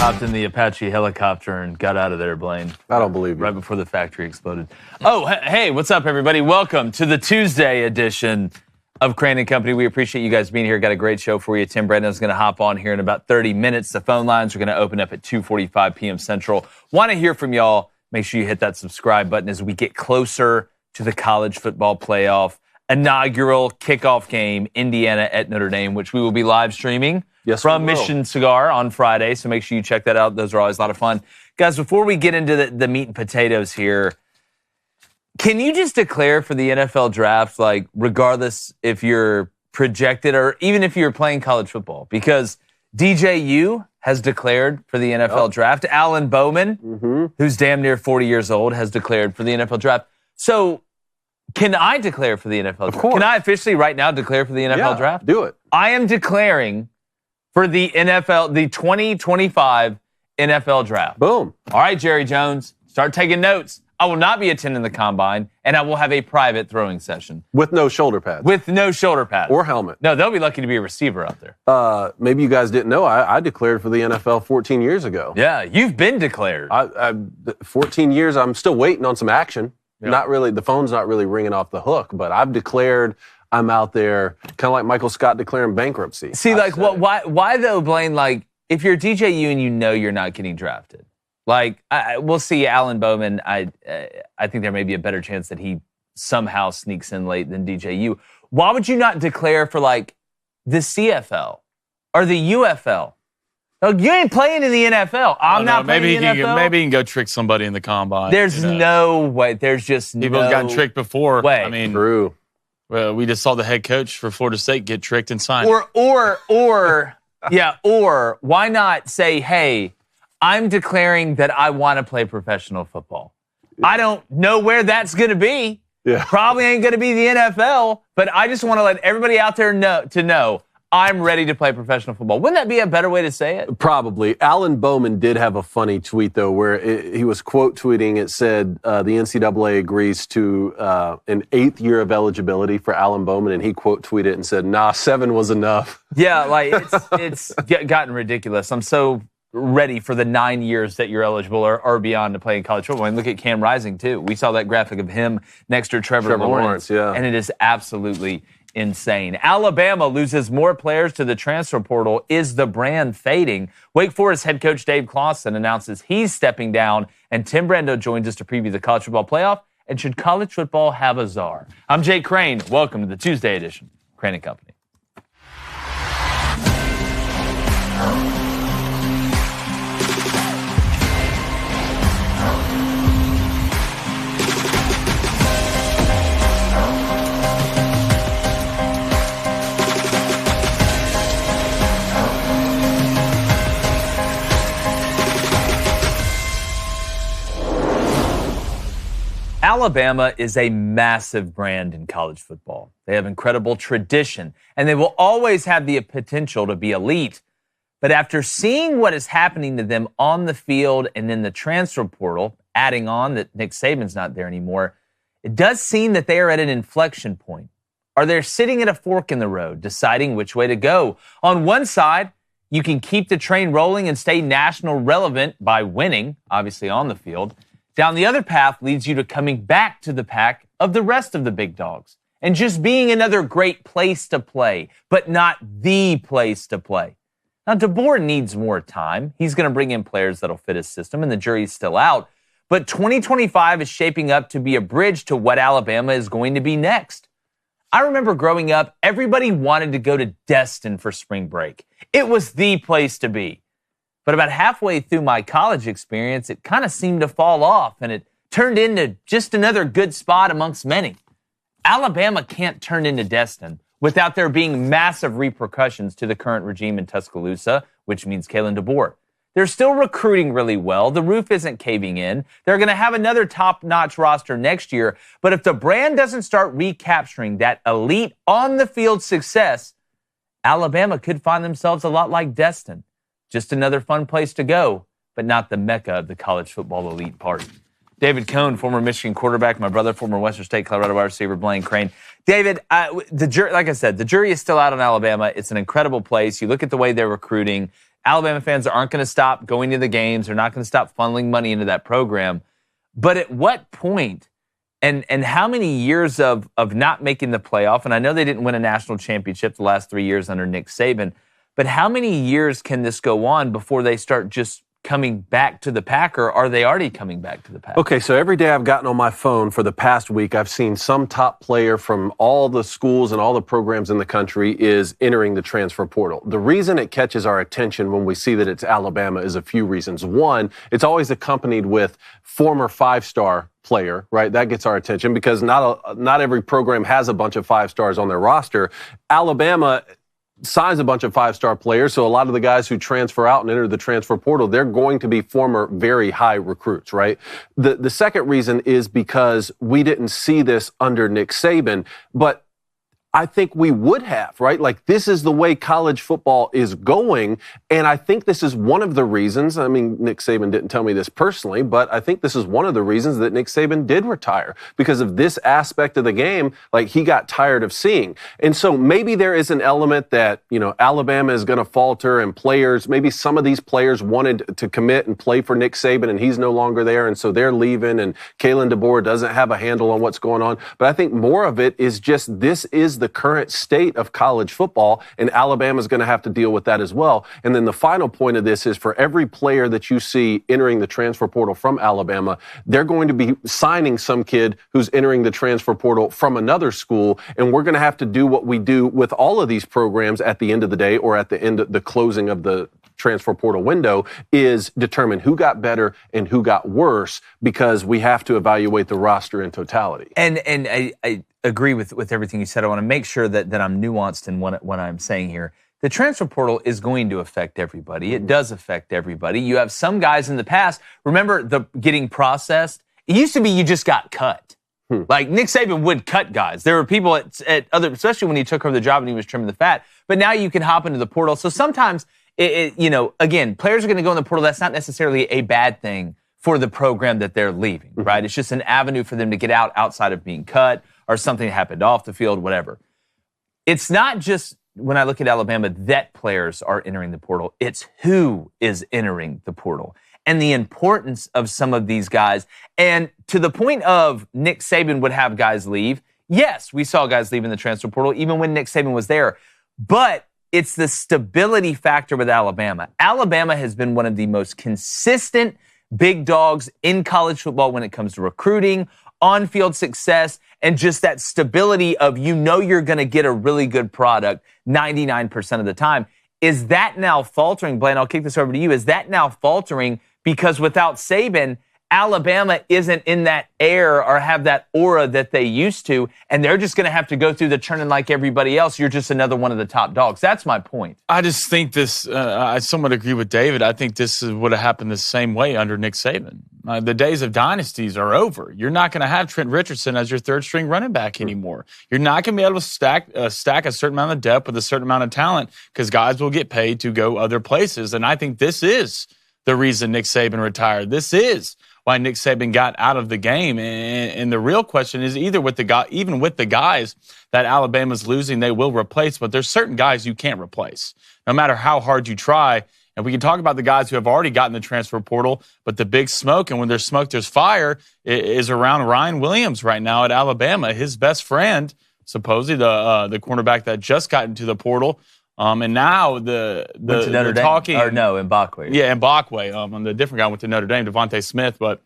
hopped in the Apache helicopter and got out of there, Blaine. I don't believe you. Right before the factory exploded. Oh, hey, what's up, everybody? Welcome to the Tuesday edition of Crain & Company. We appreciate you guys being here. Got a great show for you. Tim Brando is going to hop on here in about 30 minutes. The phone lines are going to open up at 2:45 p.m. Central. Want to hear from y'all. Make sure you hit that subscribe button as we get closer to the college football playoff inaugural kickoff game, Indiana at Notre Dame, which we will be live streaming from Mission Cigar on Friday. So make sure you check that out. Those are always a lot of fun. Guys, before we get into the meat and potatoes here, can you just declare for the NFL draft, like, regardless if you're projected or even if you're playing college football? Because DJU has declared for the NFL draft. Alan Bowman, who's damn near 40 years old, has declared for the NFL draft. So can I declare for the NFL draft? Of course. Can I officially right now declare for the NFL draft? Do it. I am declaring for the 2025 NFL draft. Boom. All right, Jerry Jones, start taking notes. I will not be attending the combine, and I will have a private throwing session. With no shoulder pads. With no shoulder pads. Or helmet. No, they'll be lucky to be a receiver out there. Maybe you guys didn't know, I declared for the NFL 14 years ago. Yeah, you've been declared. 14 years, I'm still waiting on some action. Yeah. Not really, the phone's not really ringing off the hook, but I've declared I'm out there, kind of like Michael Scott declaring bankruptcy. See, why though, Blaine, like, if you're DJU and you know you're not getting drafted, like, we'll see Alan Bowman. I think there may be a better chance that he somehow sneaks in late than DJU. Why would you not declare for, like, the CFL or the UFL? No, you ain't playing in the NFL. I'm not playing in the NFL. Maybe he can go trick somebody in the combine. There's no way. There's just People have gotten tricked before. Way. I mean, True. Well, we just saw the head coach for Florida State get tricked and signed. Or why not say, hey, I'm declaring that I want to play professional football. I don't know where that's going to be. Yeah. Probably ain't going to be the NFL, but I just want to let everybody out there know I'm ready to play professional football. Wouldn't that be a better way to say it? Probably. Alan Bowman did have a funny tweet, though, where he was quote tweeting. It said the NCAA agrees to an 8th year of eligibility for Alan Bowman, and he quote tweeted and said, nah, 7 was enough. Yeah, like, it's gotten ridiculous. I'm so ready for the 9 years that you're eligible or beyond to play in college football. And look at Cam Rising, too. We saw that graphic of him next to Trevor Lawrence, yeah. And it is absolutely insane. Alabama loses more players to the transfer portal. Is the brand fading? Wake Forest head coach Dave Clawson announces he's stepping down, and Tim Brando joins us to preview the college football playoff. And should college football have a czar? I'm Jake Crain. Welcome to the Tuesday edition of Crain & Company. Alabama is a massive brand in college football. They have incredible tradition, and they will always have the potential to be elite. But after seeing what is happening to them on the field and in the transfer portal, adding on that Nick Saban's not there anymore, it does seem that they are at an inflection point. Are they sitting at a fork in the road, deciding which way to go? On one side, you can keep the train rolling and stay national relevant by winning, obviously on the field. Down the other path leads you to coming back to the pack of the rest of the big dogs and just being another great place to play, but not the place to play. Now, DeBoer needs more time. He's going to bring in players that'll fit his system, and the jury's still out. But 2025 is shaping up to be a bridge to what Alabama is going to be next. I remember growing up, everybody wanted to go to Destin for spring break. It was the place to be. But about halfway through my college experience, it kind of seemed to fall off, and it turned into just another good spot amongst many. Alabama can't turn into Destin without there being massive repercussions to the current regime in Tuscaloosa, which means Kalen DeBoer. They're still recruiting really well. The roof isn't caving in. They're going to have another top-notch roster next year. But if the brand doesn't start recapturing that elite on-the-field success, Alabama could find themselves a lot like Destin. Just another fun place to go, but not the mecca of the college football elite party. David Cohn, former Michigan quarterback, my brother, former Western State Colorado wide receiver, Blaine Crain. David, like I said, the jury is still out on Alabama. It's an incredible place. You look at the way they're recruiting. Alabama fans aren't going to stop going to the games. They're not going to stop funneling money into that program. But at what point and how many years of not making the playoff, and I know they didn't win a national championship the last 3 years under Nick Saban, but how many years can this go on before they start just coming back to the pack, or are they already coming back to the pack? Okay, so every day I've gotten on my phone for the past week, I've seen some top player from all the schools and all the programs in the country is entering the transfer portal. The reason it catches our attention when we see that it's Alabama is a few reasons. One, it's always accompanied with former five-star player, right? That gets our attention because not every program has a bunch of five stars on their roster. Alabama signs a bunch of five-star players, so a lot of the guys who transfer out and enter the transfer portal, they're going to be former very high recruits, right? The second reason is because we didn't see this under Nick Saban, but I think we would have, right? Like, this is the way college football is going, and I think this is one of the reasons, I mean, Nick Saban didn't tell me this personally, but I think this is one of the reasons that Nick Saban did retire, because of this aspect of the game, like, he got tired of seeing. And so maybe there is an element that, you know, Alabama is going to falter, and players, maybe some of these players wanted to commit and play for Nick Saban, and he's no longer there, and so they're leaving, and Kalen DeBoer doesn't have a handle on what's going on. But I think more of it is just this is the current state of college football, and Alabama's going to have to deal with that as well. And then the final point of this is, for every player that you see entering the transfer portal from Alabama, they're going to be signing some kid who's entering the transfer portal from another school, and we're going to have to do what we do with all of these programs at the end of the day, or at the end of the closing of the transfer portal window, is determine who got better and who got worse, because we have to evaluate the roster in totality. And I agree with everything you said. I want to make sure that I'm nuanced in what I'm saying here. The transfer portal is going to affect everybody. It does affect everybody. You have some guys in the past, remember the getting processed? It used to be you just got cut. Like, Nick Saban would cut guys. There were people at other, especially when he took over the job and he was trimming the fat, but now you can hop into the portal. So sometimes, you know, again, players are going to go in the portal. That's not necessarily a bad thing for the program that they're leaving, right? It's just an avenue for them to get out outside of being cut or something happened off the field, whatever. It's not just, when I look at Alabama, that players are entering the portal. It's who is entering the portal and the importance of some of these guys. And to the point of Nick Saban would have guys leave. Yes, we saw guys leave in the transfer portal, even when Nick Saban was there. But it's the stability factor with Alabama. Alabama has been one of the most consistent big dogs in college football when it comes to recruiting, on-field success, and just that stability of, you know, you're going to get a really good product 99% of the time. Is that now faltering? Blaine, I'll kick this over to you. Is that now faltering because without Saban, Alabama isn't in that air or have that aura that they used to, and they're just going to have to go through the churning like everybody else? You're just another one of the top dogs. That's my point. I just think this, I somewhat agree with David. I think this would have happened the same way under Nick Saban. The days of dynasties are over. You're not going to have Trent Richardson as your third-string running back anymore. You're not going to be able to stack a certain amount of depth with a certain amount of talent, because guys will get paid to go other places. And I think this is the reason Nick Saban retired. This is why Nick Saban got out of the game. And the real question is, even with the guys that Alabama's losing, they will replace. But there's certain guys you can't replace, no matter how hard you try. And we can talk about the guys who have already gotten the transfer portal, but the big smoke, and when there's smoke, there's fire, is around Ryan Williams right now at Alabama. His best friend, supposedly the cornerback that just got into the portal, and now went to Notre Dame. Talking, or no, Mbakwe. Yeah, Mbakwe. And the different guy went to Notre Dame, Devontae Smith. But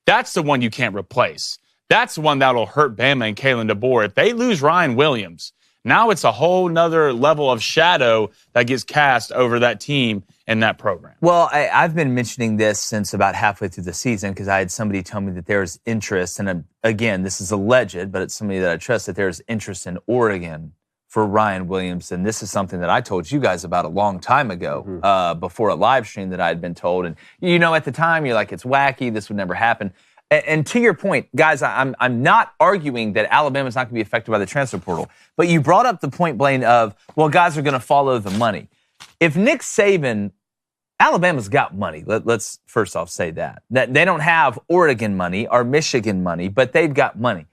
that's the one you can't replace. That's the one that'll hurt Bama and Kalen DeBoer. If they lose Ryan Williams, now it's a whole nother level of shadow that gets cast over that team and that program. Well, I've been mentioning this since about halfway through the season, because I had somebody tell me that there's interest, and again, this is alleged, but it's somebody that I trust, that there's interest in Oregon for Ryan Williams. And this is something that I told you guys about a long time ago, before a live stream that I had been told. And, you know, at the time, you're like, it's wacky, this would never happen. And to your point, guys, I'm not arguing that Alabama's not going to be affected by the transfer portal. But you brought up the point, Blaine, of, well, guys are going to follow the money. If Nick Saban, Alabama's got money. Let's first off say that they don't have Oregon money or Michigan money, but they've got money.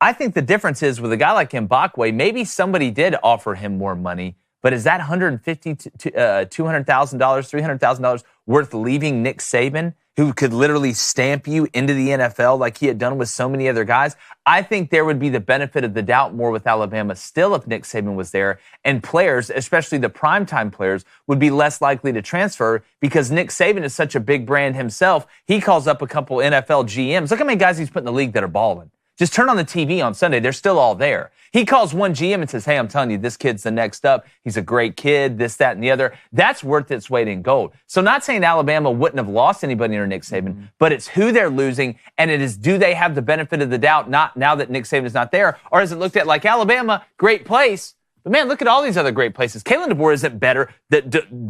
I think the difference is with a guy like Mbakwe, maybe somebody did offer him more money, But is that $150,000 to $200,000, $300,000 worth leaving Nick Saban, who could literally stamp you into the NFL like he had done with so many other guys? I think there would be the benefit of the doubt more with Alabama still if Nick Saban was there, and players, especially the primetime players, would be less likely to transfer because Nick Saban is such a big brand himself. He calls up a couple NFL GMs. Look how many guys he's put in the league that are balling. Just turn on the TV on Sunday. They're still all there. He calls one GM and says, hey, I'm telling you, this kid's the next up. He's a great kid, this, that, and the other. That's worth its weight in gold. So not saying Alabama wouldn't have lost anybody under Nick Saban, but it's who they're losing, and it is, do they have the benefit of the doubt not now that Nick Saban is not there, or is it looked at like Alabama, great place, but man, look at all these other great places. Kalen DeBoer isn't better,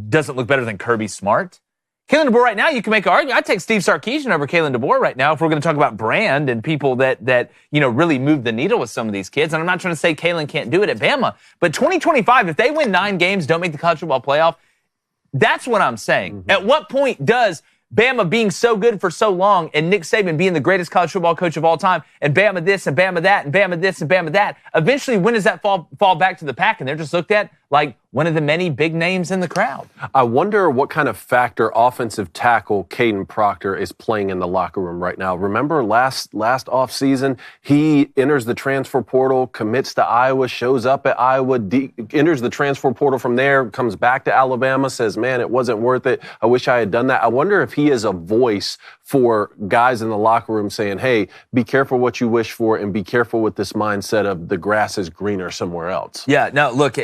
doesn't look better than Kirby Smart. Kalen DeBoer right now, you can make an argument. I'd take Steve Sarkisian over Kalen DeBoer right now if we're going to talk about brand and people that really move the needle with some of these kids. And I'm not trying to say Kalen can't do it at Bama, but 2025, if they win 9 games, don't make the college football playoff, that's what I'm saying. At what point does Bama being so good for so long and Nick Saban being the greatest college football coach of all time and Bama this and Bama that and Bama this and Bama that, eventually when does that fall back to the pack and they're just looked at like one of the many big names in the crowd? I wonder what kind of factor offensive tackle Caden Proctor is playing in the locker room right now. Remember last offseason, he enters the transfer portal, commits to Iowa, shows up at Iowa, enters the transfer portal from there, comes back to Alabama, says, man, it wasn't worth it. I wish I had done that. I wonder if he is a voice for guys in the locker room saying, hey, be careful what you wish for and be careful with this mindset of the grass is greener somewhere else. Yeah, no, look,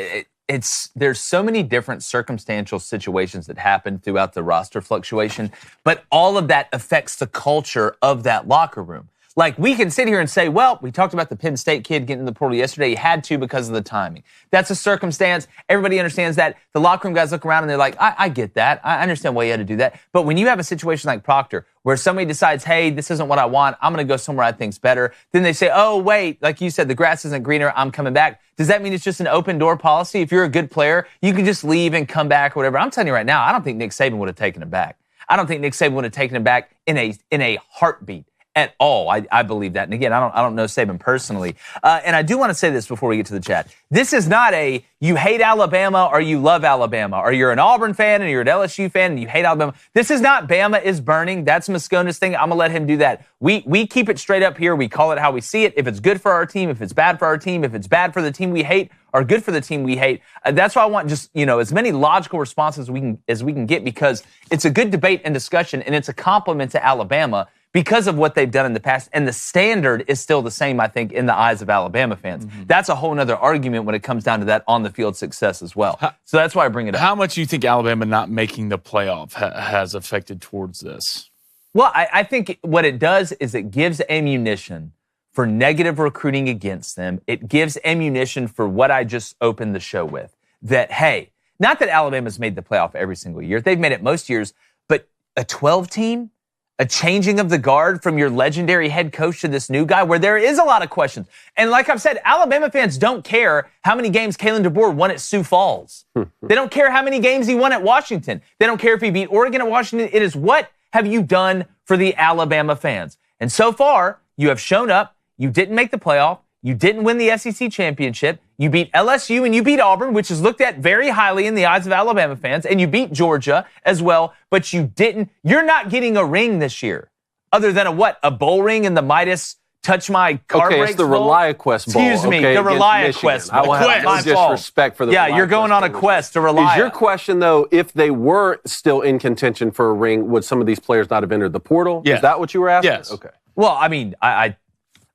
there's so many different circumstantial situations that happen throughout the roster fluctuation, but all of that affects the culture of that locker room. Like, we can sit here and say, well, we talked about the Penn State kid getting in the portal yesterday. He had to because of the timing. That's a circumstance. Everybody understands that. The locker room guys look around and they're like, I get that. I understand why you had to do that. But when you have a situation like Proctor, where somebody decides, hey, this isn't what I want, I'm going to go somewhere I think's better, then they say, oh, wait, like you said, the grass isn't greener, I'm coming back. Does that mean it's just an open door policy? If you're a good player, you can just leave and come back or whatever. I'm telling you right now, I don't think Nick Saban would have taken him back. I don't think Nick Saban would have taken him back in a heartbeat. At all. I believe that. And again, I don't know Saban personally. And I do want to say this before we get to the chat. This is not a you hate Alabama or you love Alabama, or you're an Auburn fan and you're an LSU fan and you hate Alabama. This is not Bama is burning. That's Moscona's thing. I'm going to let him do that. We keep it straight up here. We call it how we see it. If it's good for our team, if it's bad for our team, if it's bad for the team we hate or good for the team we hate, that's why I want just, as many logical responses as we can get, because it's a good debate and discussion, and it's a compliment to Alabama because of what they've done in the past. And the standard is still the same, I think, in the eyes of Alabama fans. That's a whole other argument when it comes down to that on-the-field success as well. So that's why I bring it up. How much do you think Alabama not making the playoff has affected towards this? Well, I think what it does is it gives ammunition for negative recruiting against them. It gives ammunition for what I just opened the show with. That, hey, not that Alabama's made the playoff every single year. They've made it most years. But a 12 team? A changing of the guard from your legendary head coach to this new guy where there is a lot of questions. And like I've said, Alabama fans don't care how many games Kalen DeBoer won at Sioux Falls. They don't care how many games he won at Washington. They don't care if he beat Oregon at Washington. It is, what have you done for the Alabama fans? And so far, you have shown up. You didn't make the playoff. You didn't win the SEC championship. You beat LSU and you beat Auburn, which is looked at very highly in the eyes of Alabama fans, and you beat Georgia as well, but you're not getting a ring this year. Other than a bowl ring in the Midas Touch My Car Brakes Okay, it's the ReliaQuest Bowl. Excuse me, the ReliaQuest Bowl. I will have no disrespect for the ReliaQuest. Yeah, you're going on a quest to rely. Is your question, though, if they were still in contention for a ring, would some of these players not have entered the portal? Yeah. Is that what you were asking? Yes. Okay. Well, I mean,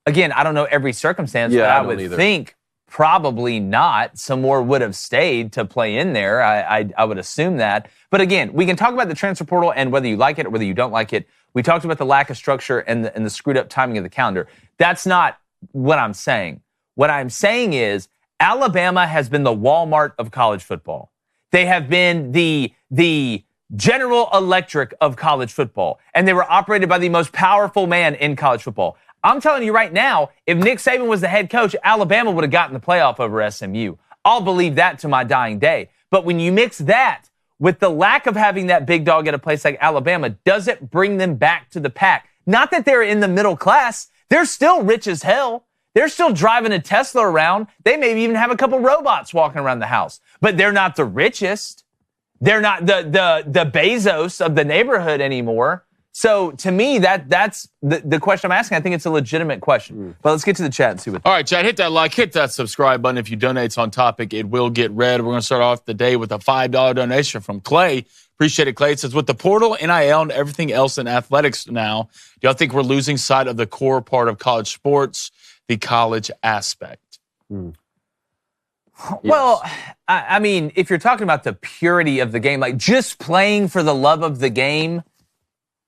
Again, I don't know every circumstance, but I would think probably not. Some more would have stayed to play in there. I would assume that. But again, we can talk about the transfer portal and whether you like it or whether you don't like it. We talked about the lack of structure and the screwed up timing of the calendar. That's not what I'm saying. What I'm saying is Alabama has been the Walmart of college football. They have been the General Electric of college football. And they were operated by the most powerful man in college football. I'm telling you right now, if Nick Saban was the head coach, Alabama would have gotten the playoff over SMU. I'll believe that to my dying day. But when you mix that with the lack of having that big dog at a place like Alabama, does it bring them back to the pack? Not that they're in the middle class. They're still rich as hell. They're still driving a Tesla around. They maybe even have a couple robots walking around the house. But they're not the richest. They're not the Bezos of the neighborhood anymore. So to me, that's the question I'm asking. I think it's a legitimate question. But let's get to the chat and see what. All right, Chad, hit that like, hit that subscribe button. If you donate on topic, it will get read. We're going to start off the day with a $5 donation from Clay. Appreciate it, Clay. It says, with the portal, NIL, and everything else in athletics now, do y'all think we're losing sight of the core part of college sports, the college aspect? Well, I mean, if you're talking about the purity of the game, like just playing for the love of the game,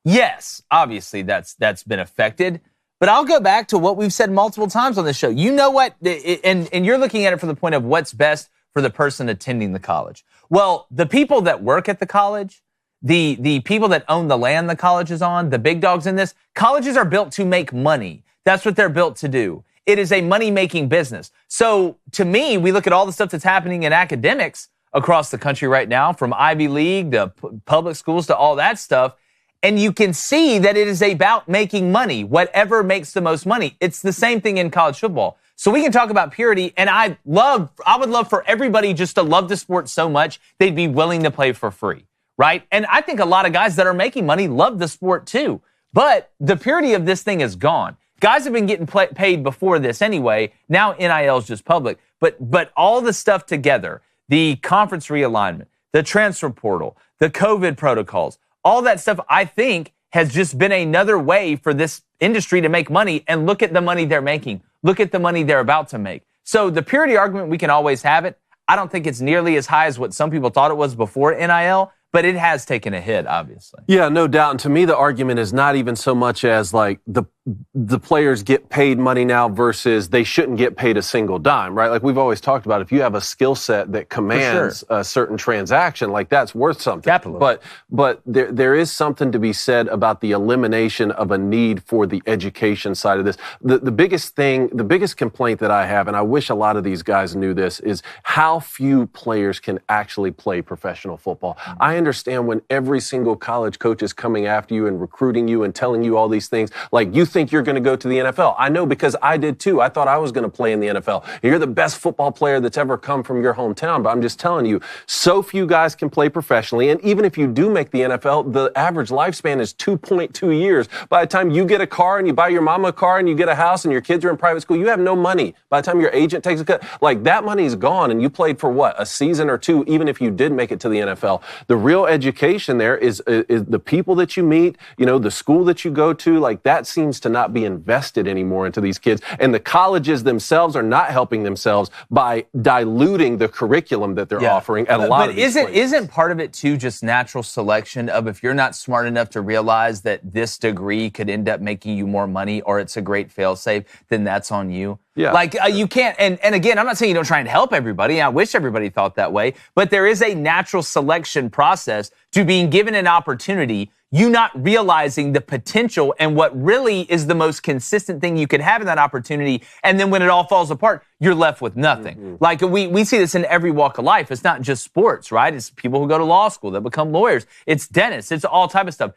yes, obviously that's been affected. But I'll go back to what we've said multiple times on this show. You know what? And you're looking at it from the point of what's best for the person attending the college. Well, the people that work at the college, the people that own the land the college is on, the big dogs in this, colleges are built to make money. That's what they're built to do. It is a money-making business. So to me, we look at all the stuff that's happening in academics across the country right now, from Ivy League to public schools to all that stuff, and you can see that it is about making money, whatever makes the most money. It's the same thing in college football. So we can talk about purity, and I would love for everybody just to love the sport so much they'd be willing to play for free, right? And I think a lot of guys that are making money love the sport too. But the purity of this thing is gone. Guys have been getting paid before this anyway. Now NIL is just public. But all the stuff together, the conference realignment, the transfer portal, the COVID protocols, all that stuff, I think, has just been another way for this industry to make money. And look at the money they're making. Look at the money they're about to make. So the purity argument, we can always have it. I don't think it's nearly as high as what some people thought it was before NIL. But it has taken a hit, obviously. Yeah, no doubt. And to me, the argument is not even so much as like the players get paid money now versus they shouldn't get paid a single dime, right? Like we've always talked about, if you have a skill set that commands a certain transaction, like that's worth something. Capitalism. But there is something to be said about the elimination of a need for the education side of this. The biggest complaint that I have, and I wish a lot of these guys knew this, is how few players can actually play professional football. I understand when every single college coach is coming after you and recruiting you and telling you all these things, like you think you're going to go to the NFL. I know, because I did too. I thought I was going to play in the NFL. You're the best football player that's ever come from your hometown, but I'm just telling you, so few guys can play professionally. And even if you do make the NFL, the average lifespan is 2.2 years. By the time you get a car and you buy your mama a car and you get a house and your kids are in private school, you have no money. By the time your agent takes a cut, like that money is gone, and you played for what, a season or two, even if you did make it to the NFL. The real education there is the people that you meet, the school that you go to, like that seems to not be invested anymore into these kids. And the colleges themselves are not helping themselves by diluting the curriculum that they're offering at a lot of these places. But isn't part of it too just natural selection of, if you're not smart enough to realize that this degree could end up making you more money or it's a great fail-safe, then that's on you? Yeah. Like you can't, and again, I'm not saying you don't try and help everybody. I wish everybody thought that way, but there is a natural selection process to being given an opportunity, you not realizing the potential and what really is the most consistent thing you could have in that opportunity. And then when it all falls apart, you're left with nothing. Mm-hmm. Like we see this in every walk of life. It's not just sports, right? It's people who go to law school that become lawyers. It's dentists. It's all type of stuff.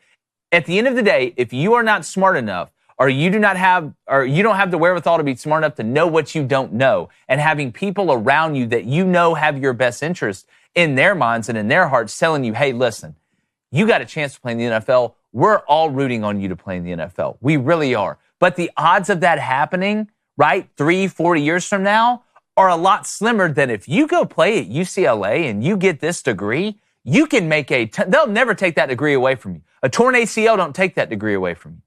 At the end of the day, if you are not smart enough, or you don't have the wherewithal to be smart enough to know what you don't know, and having people around you that have your best interest in their minds and in their hearts telling you, hey, listen, you got a chance to play in the NFL. We're all rooting on you to play in the NFL. We really are. But the odds of that happening, right, 3-4 years from now are a lot slimmer than if you go play at UCLA and you get this degree, you can make they'll never take that degree away from you. A torn ACL don't take that degree away from you.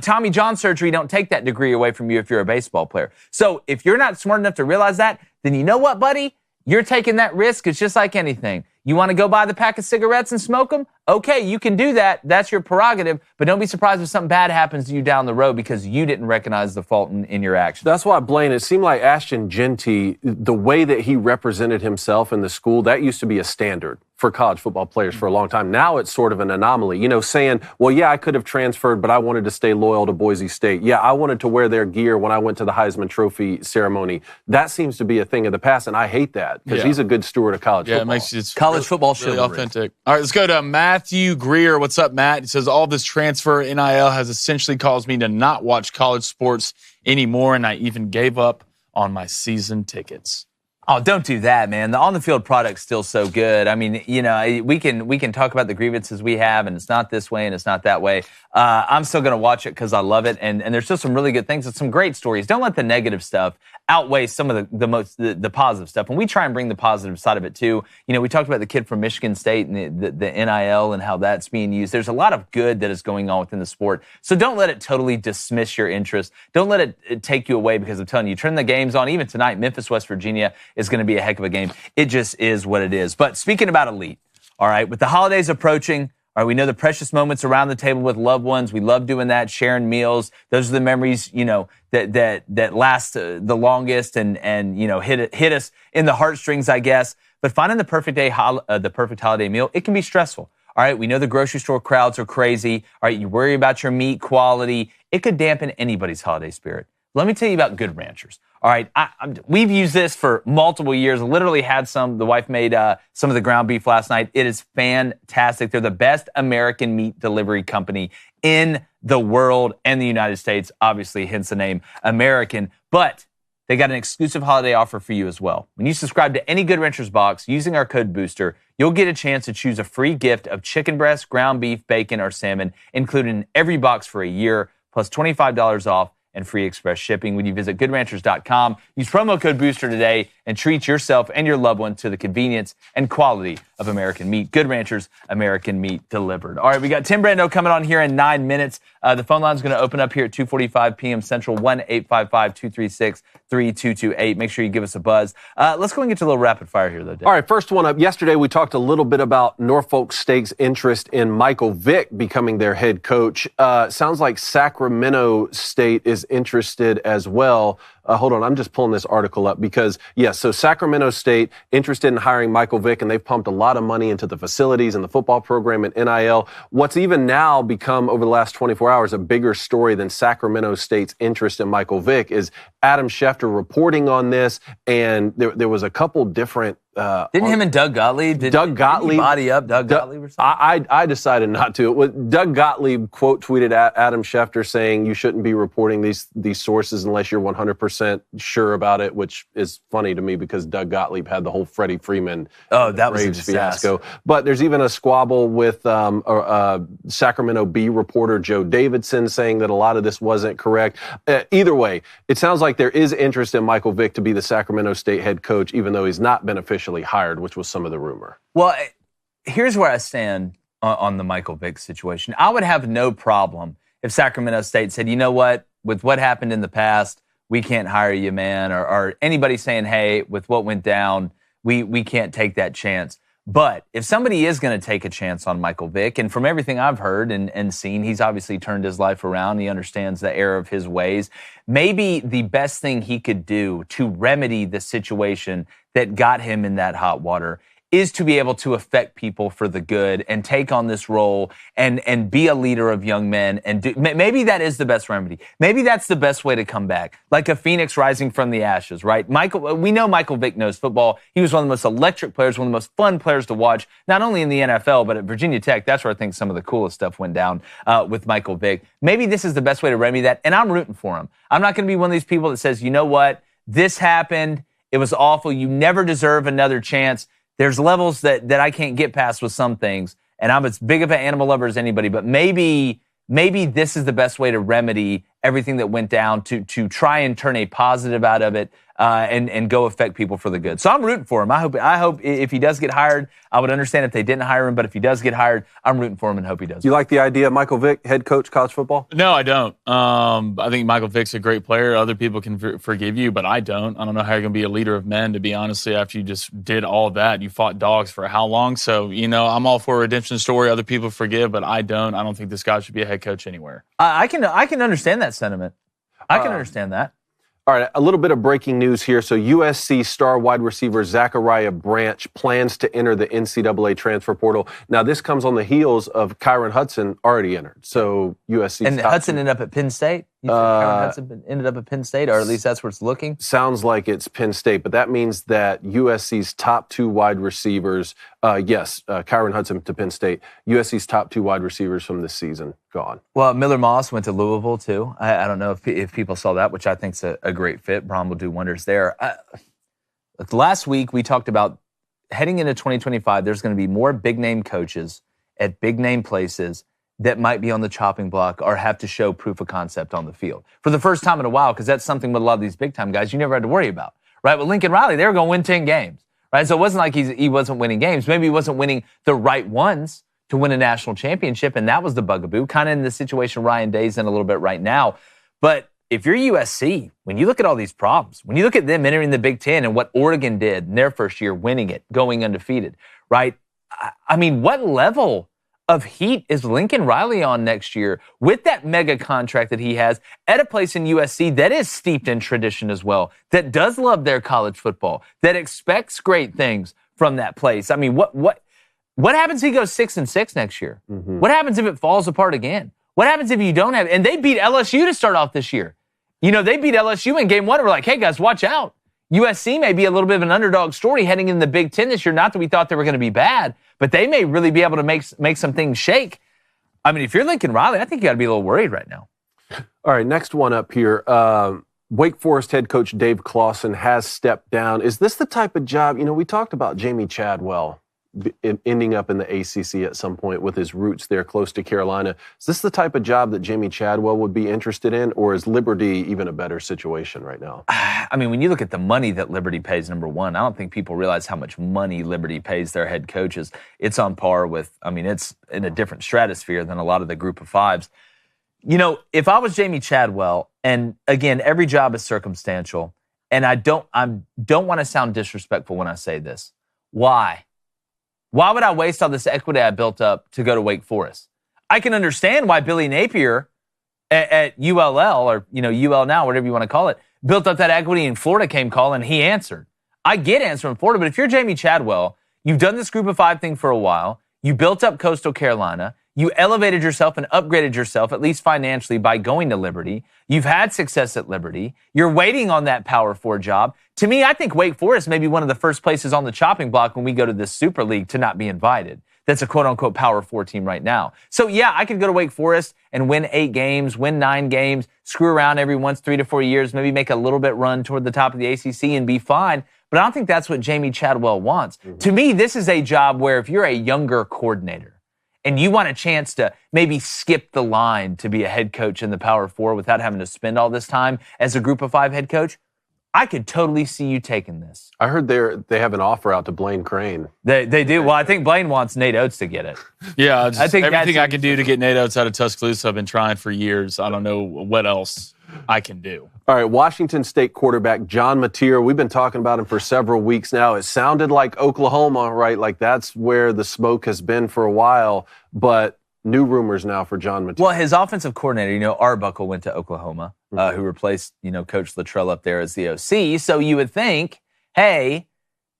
Tommy John surgery don't take that degree away from you if you're a baseball player. So if you're not smart enough to realize that, then you know what, buddy? You're taking that risk. It's just like anything. You want to go buy the pack of cigarettes and smoke them? Okay, you can do that. That's your prerogative. But don't be surprised if something bad happens to you down the road because you didn't recognize the fault in your actions. That's why, Blaine, it seemed like Ashton Genty, the way that he represented himself in the school, that used to be a standard for college football players for a long time. Now it's sort of an anomaly, saying, well, yeah, I could have transferred, but I wanted to stay loyal to Boise State. Yeah, I wanted to wear their gear when I went to the Heisman Trophy ceremony. That seems to be a thing of the past, and I hate that because he's a good steward of college football. Yeah, it makes it college football really authentic. All right, let's go to Matthew Greer. What's up, Matt? He says, all this transfer NIL has essentially caused me to not watch college sports anymore, and I even gave up on my season tickets. Oh, don't do that, man. The on-the-field product's still so good. I mean, we can talk about the grievances we have, and it's not this way and it's not that way. I'm still going to watch it because I love it, and there's still some really good things and some great stories. Don't let the negative stuff outweigh some of the positive stuff. And we try and bring the positive side of it, too. We talked about the kid from Michigan State and the NIL and how that's being used. There's a lot of good that is going on within the sport. So don't let it totally dismiss your interest. Don't let it take you away because I'm telling you, turn the games on. Even tonight, Memphis, West Virginia is going to be a heck of a game. It just is what it is. But speaking about elite, all right, with the holidays approaching, all right, we know the precious moments around the table with loved ones. We love doing that, sharing meals. Those are the memories, that last the longest and hit us in the heartstrings, I guess. But finding the perfect holiday meal, it can be stressful. All right, we know the grocery store crowds are crazy. All right, you worry about your meat quality. It could dampen anybody's holiday spirit. Let me tell you about Good Ranchers. All right, we've used this for multiple years. Literally had some. The wife made some of the ground beef last night. It is fantastic. They're the best American meat delivery company in the world and the United States. Obviously, hence the name American. But they got an exclusive holiday offer for you as well. When you subscribe to any Good Ranchers box using our code BOOSTER, you'll get a chance to choose a free gift of chicken breast, ground beef, bacon, or salmon, included in every box for a year, plus $25 off and free express shipping when you visit goodranchers.com. Use promo code BOOSTER today and treat yourself and your loved one to the convenience and quality of American meat. Good Ranchers, American meat delivered. All right, we got Tim Brando coming on here in 9 minutes. The phone line is going to open up here at 2:45 p.m. Central, 1-855-236-3228. Make sure you give us a buzz. Let's go and get to a little rapid fire here, though, Dave. All right, first one up. Yesterday, we talked a little bit about Norfolk State's interest in Michael Vick becoming their head coach. Sounds like Sacramento State is interested as well. Hold on, I'm just pulling this article up because, yes, so Sacramento State interested in hiring Michael Vick, and they've pumped a lot of money into the facilities and the football program and NIL. What's even now become, over the last 24 hours, a bigger story than Sacramento State's interest in Michael Vick is Adam Schefter reporting on this, and there was a couple different didn't him and Doug Gottlieb? Didn't he body up Doug Gottlieb or something? I decided not to. Doug Gottlieb quote tweeted at Adam Schefter saying you shouldn't be reporting these sources unless you're 100% sure about it, which is funny to me because Doug Gottlieb had the whole Freddie Freeman that was a fiasco. But there's even a squabble with Sacramento Bee reporter Joe Davidson saying that a lot of this wasn't correct. Either way, it sounds like there is interest in Michael Vick to be the Sacramento State head coach, even though he's not been officially hired, which was some of the rumor. Well, here's where I stand on the Michael Vick situation. I would have no problem if Sacramento State said, you know what, with what happened in the past, we can't hire you, man, or anybody saying, hey, with what went down, we can't take that chance. But if somebody is going to take a chance on Michael Vick, and from everything I've heard and seen, he's obviously turned his life around. He understands the error of his ways. Maybe the best thing he could do to remedy the situation that got him in that hot water is to be able to affect people for the good and take on this role and be a leader of young men. And maybe that is the best remedy. Maybe that's the best way to come back, like a phoenix rising from the ashes, right? We know Michael Vick knows football. He was one of the most electric players, one of the most fun players to watch, not only in the NFL, but at Virginia Tech. That's where I think some of the coolest stuff went down with Michael Vick. Maybe this is the best way to remedy that, and I'm rooting for him. I'm not going to be one of these people that says, you know what, this happened, it was awful, you never deserve another chance. There's levels that I can't get past with some things, and I'm as big of an animal lover as anybody, but maybe this is the best way to remedy everything that went down, to try and turn a positive out of it and go affect people for the good. So I'm rooting for him. I hope if he does get hired, I would understand if they didn't hire him, but if he does get hired, I'm rooting for him and hope he does. You like the idea of Michael Vick, head coach, college football? No, I don't. I think Michael Vick's a great player. Other people can forgive you, but I don't. I don't know how you're going to be a leader of men, to be honest, after you just did all that. You fought dogs for how long? So, I'm all for a redemption story. Other people forgive, but I don't. I don't think this guy should be a head coach anywhere. I can understand that sentiment. I can understand that. All right, a little bit of breaking news here. So USC star wide receiver Zachariah Branch plans to enter the NCAA transfer portal. Now, this comes on the heels of Kyron Hudson already entered. So USC and Hudson ended up at Penn State. You think Kyron Hudson ended up at Penn State, or at least that's where it's looking. Sounds like it's Penn State, but that means that USC's top 2 wide receivers, Kyron Hudson to Penn State. USC's top 2 wide receivers from this season gone. Well, Miller Moss went to Louisville too. I don't know if people saw that, which I think is a great fit. Braun will do wonders there. Last week we talked about heading into 2025. There's going to be more big name coaches at big name places that might be on the chopping block or have to show proof of concept on the field for the first time in a while, because that's something with a lot of these big time guys you never had to worry about, right? With Lincoln Riley, they were going to win 10 games, right? So it wasn't like he wasn't winning games. Maybe he wasn't winning the right ones to win a national championship, and that was the bugaboo, kind of in the situation Ryan Day's in a little bit right now. But if you're USC, when you look at all these problems, when you look at them entering the Big Ten and what Oregon did in their first year, winning it, going undefeated, right? I mean, what level of heat is Lincoln Riley on next year with that mega contract that he has at a place in USC that is steeped in tradition as well, that does love their college football, that expects great things from that place? I mean, what happens if he goes 6-6 next year? Mm-hmm. What happens if it falls apart again? What happens if you don't have? And they beat LSU to start off this year. You know, they beat LSU in game 1. We're like, hey guys, watch out. USC may be a little bit of an underdog story heading in the Big Ten this year. Not that we thought they were going to be bad, but they may really be able to make some things shake. I mean, if you're Lincoln Riley, I think you got to be a little worried right now. All right, next one up here. Wake Forest head coach Dave Clawson has stepped down. Is this the type of job, we talked about Jamie Chadwell ending up in the ACC at some point with his roots there close to Carolina. Is this the type of job that Jamie Chadwell would be interested in, or is Liberty even a better situation right now? I mean, when you look at the money that Liberty pays, number one, I don't think people realize how much money Liberty pays their head coaches. It's on par with, it's in a different stratosphere than a lot of the group of fives. If I was Jamie Chadwell, and again, every job is circumstantial, and I don't want to sound disrespectful when I say this. Why? Why would I waste all this equity I built up to go to Wake Forest? I can understand why Billy Napier at ULL, or UL now, whatever you want to call it, built up that equity in Florida came calling, he answered. I get answering Florida, but if you're Jamie Chadwell, you've done this group of 5 thing for a while, you built up Coastal Carolina, you elevated yourself and upgraded yourself, at least financially, by going to Liberty. You've had success at Liberty. You're waiting on that Power 4 job. To me, I think Wake Forest may be one of the first places on the chopping block when we go to this Super League to not be invited. That's a quote-unquote Power 4 team right now. So, yeah, I could go to Wake Forest and win 8 games, win 9 games, screw around every once 3 to 4 years, maybe make a little bit run toward the top of the ACC and be fine. But I don't think that's what Jamie Chadwell wants. Mm-hmm. To me, this is a job where if you're a younger coordinator, and you want a chance to maybe skip the line to be a head coach in the Power 4 without having to spend all this time as a group of 5 head coach, I could totally see you taking this. I heard they have an offer out to Blaine Crain. They do. Well, I think Blaine wants Nate Oates to get it. Yeah, I think everything I can do to get Nate Oates out of Tuscaloosa, I've been trying for years. I don't know what else I can do. All right, Washington State quarterback John Mateer, we've been talking about him for several weeks now. It sounded like Oklahoma, right? Like that's where the smoke has been for a while, but new rumors now for John Mateer. Well, his offensive coordinator, Arbuckle went to Oklahoma, who replaced, Coach Luttrell up there as the OC. So you would think, hey,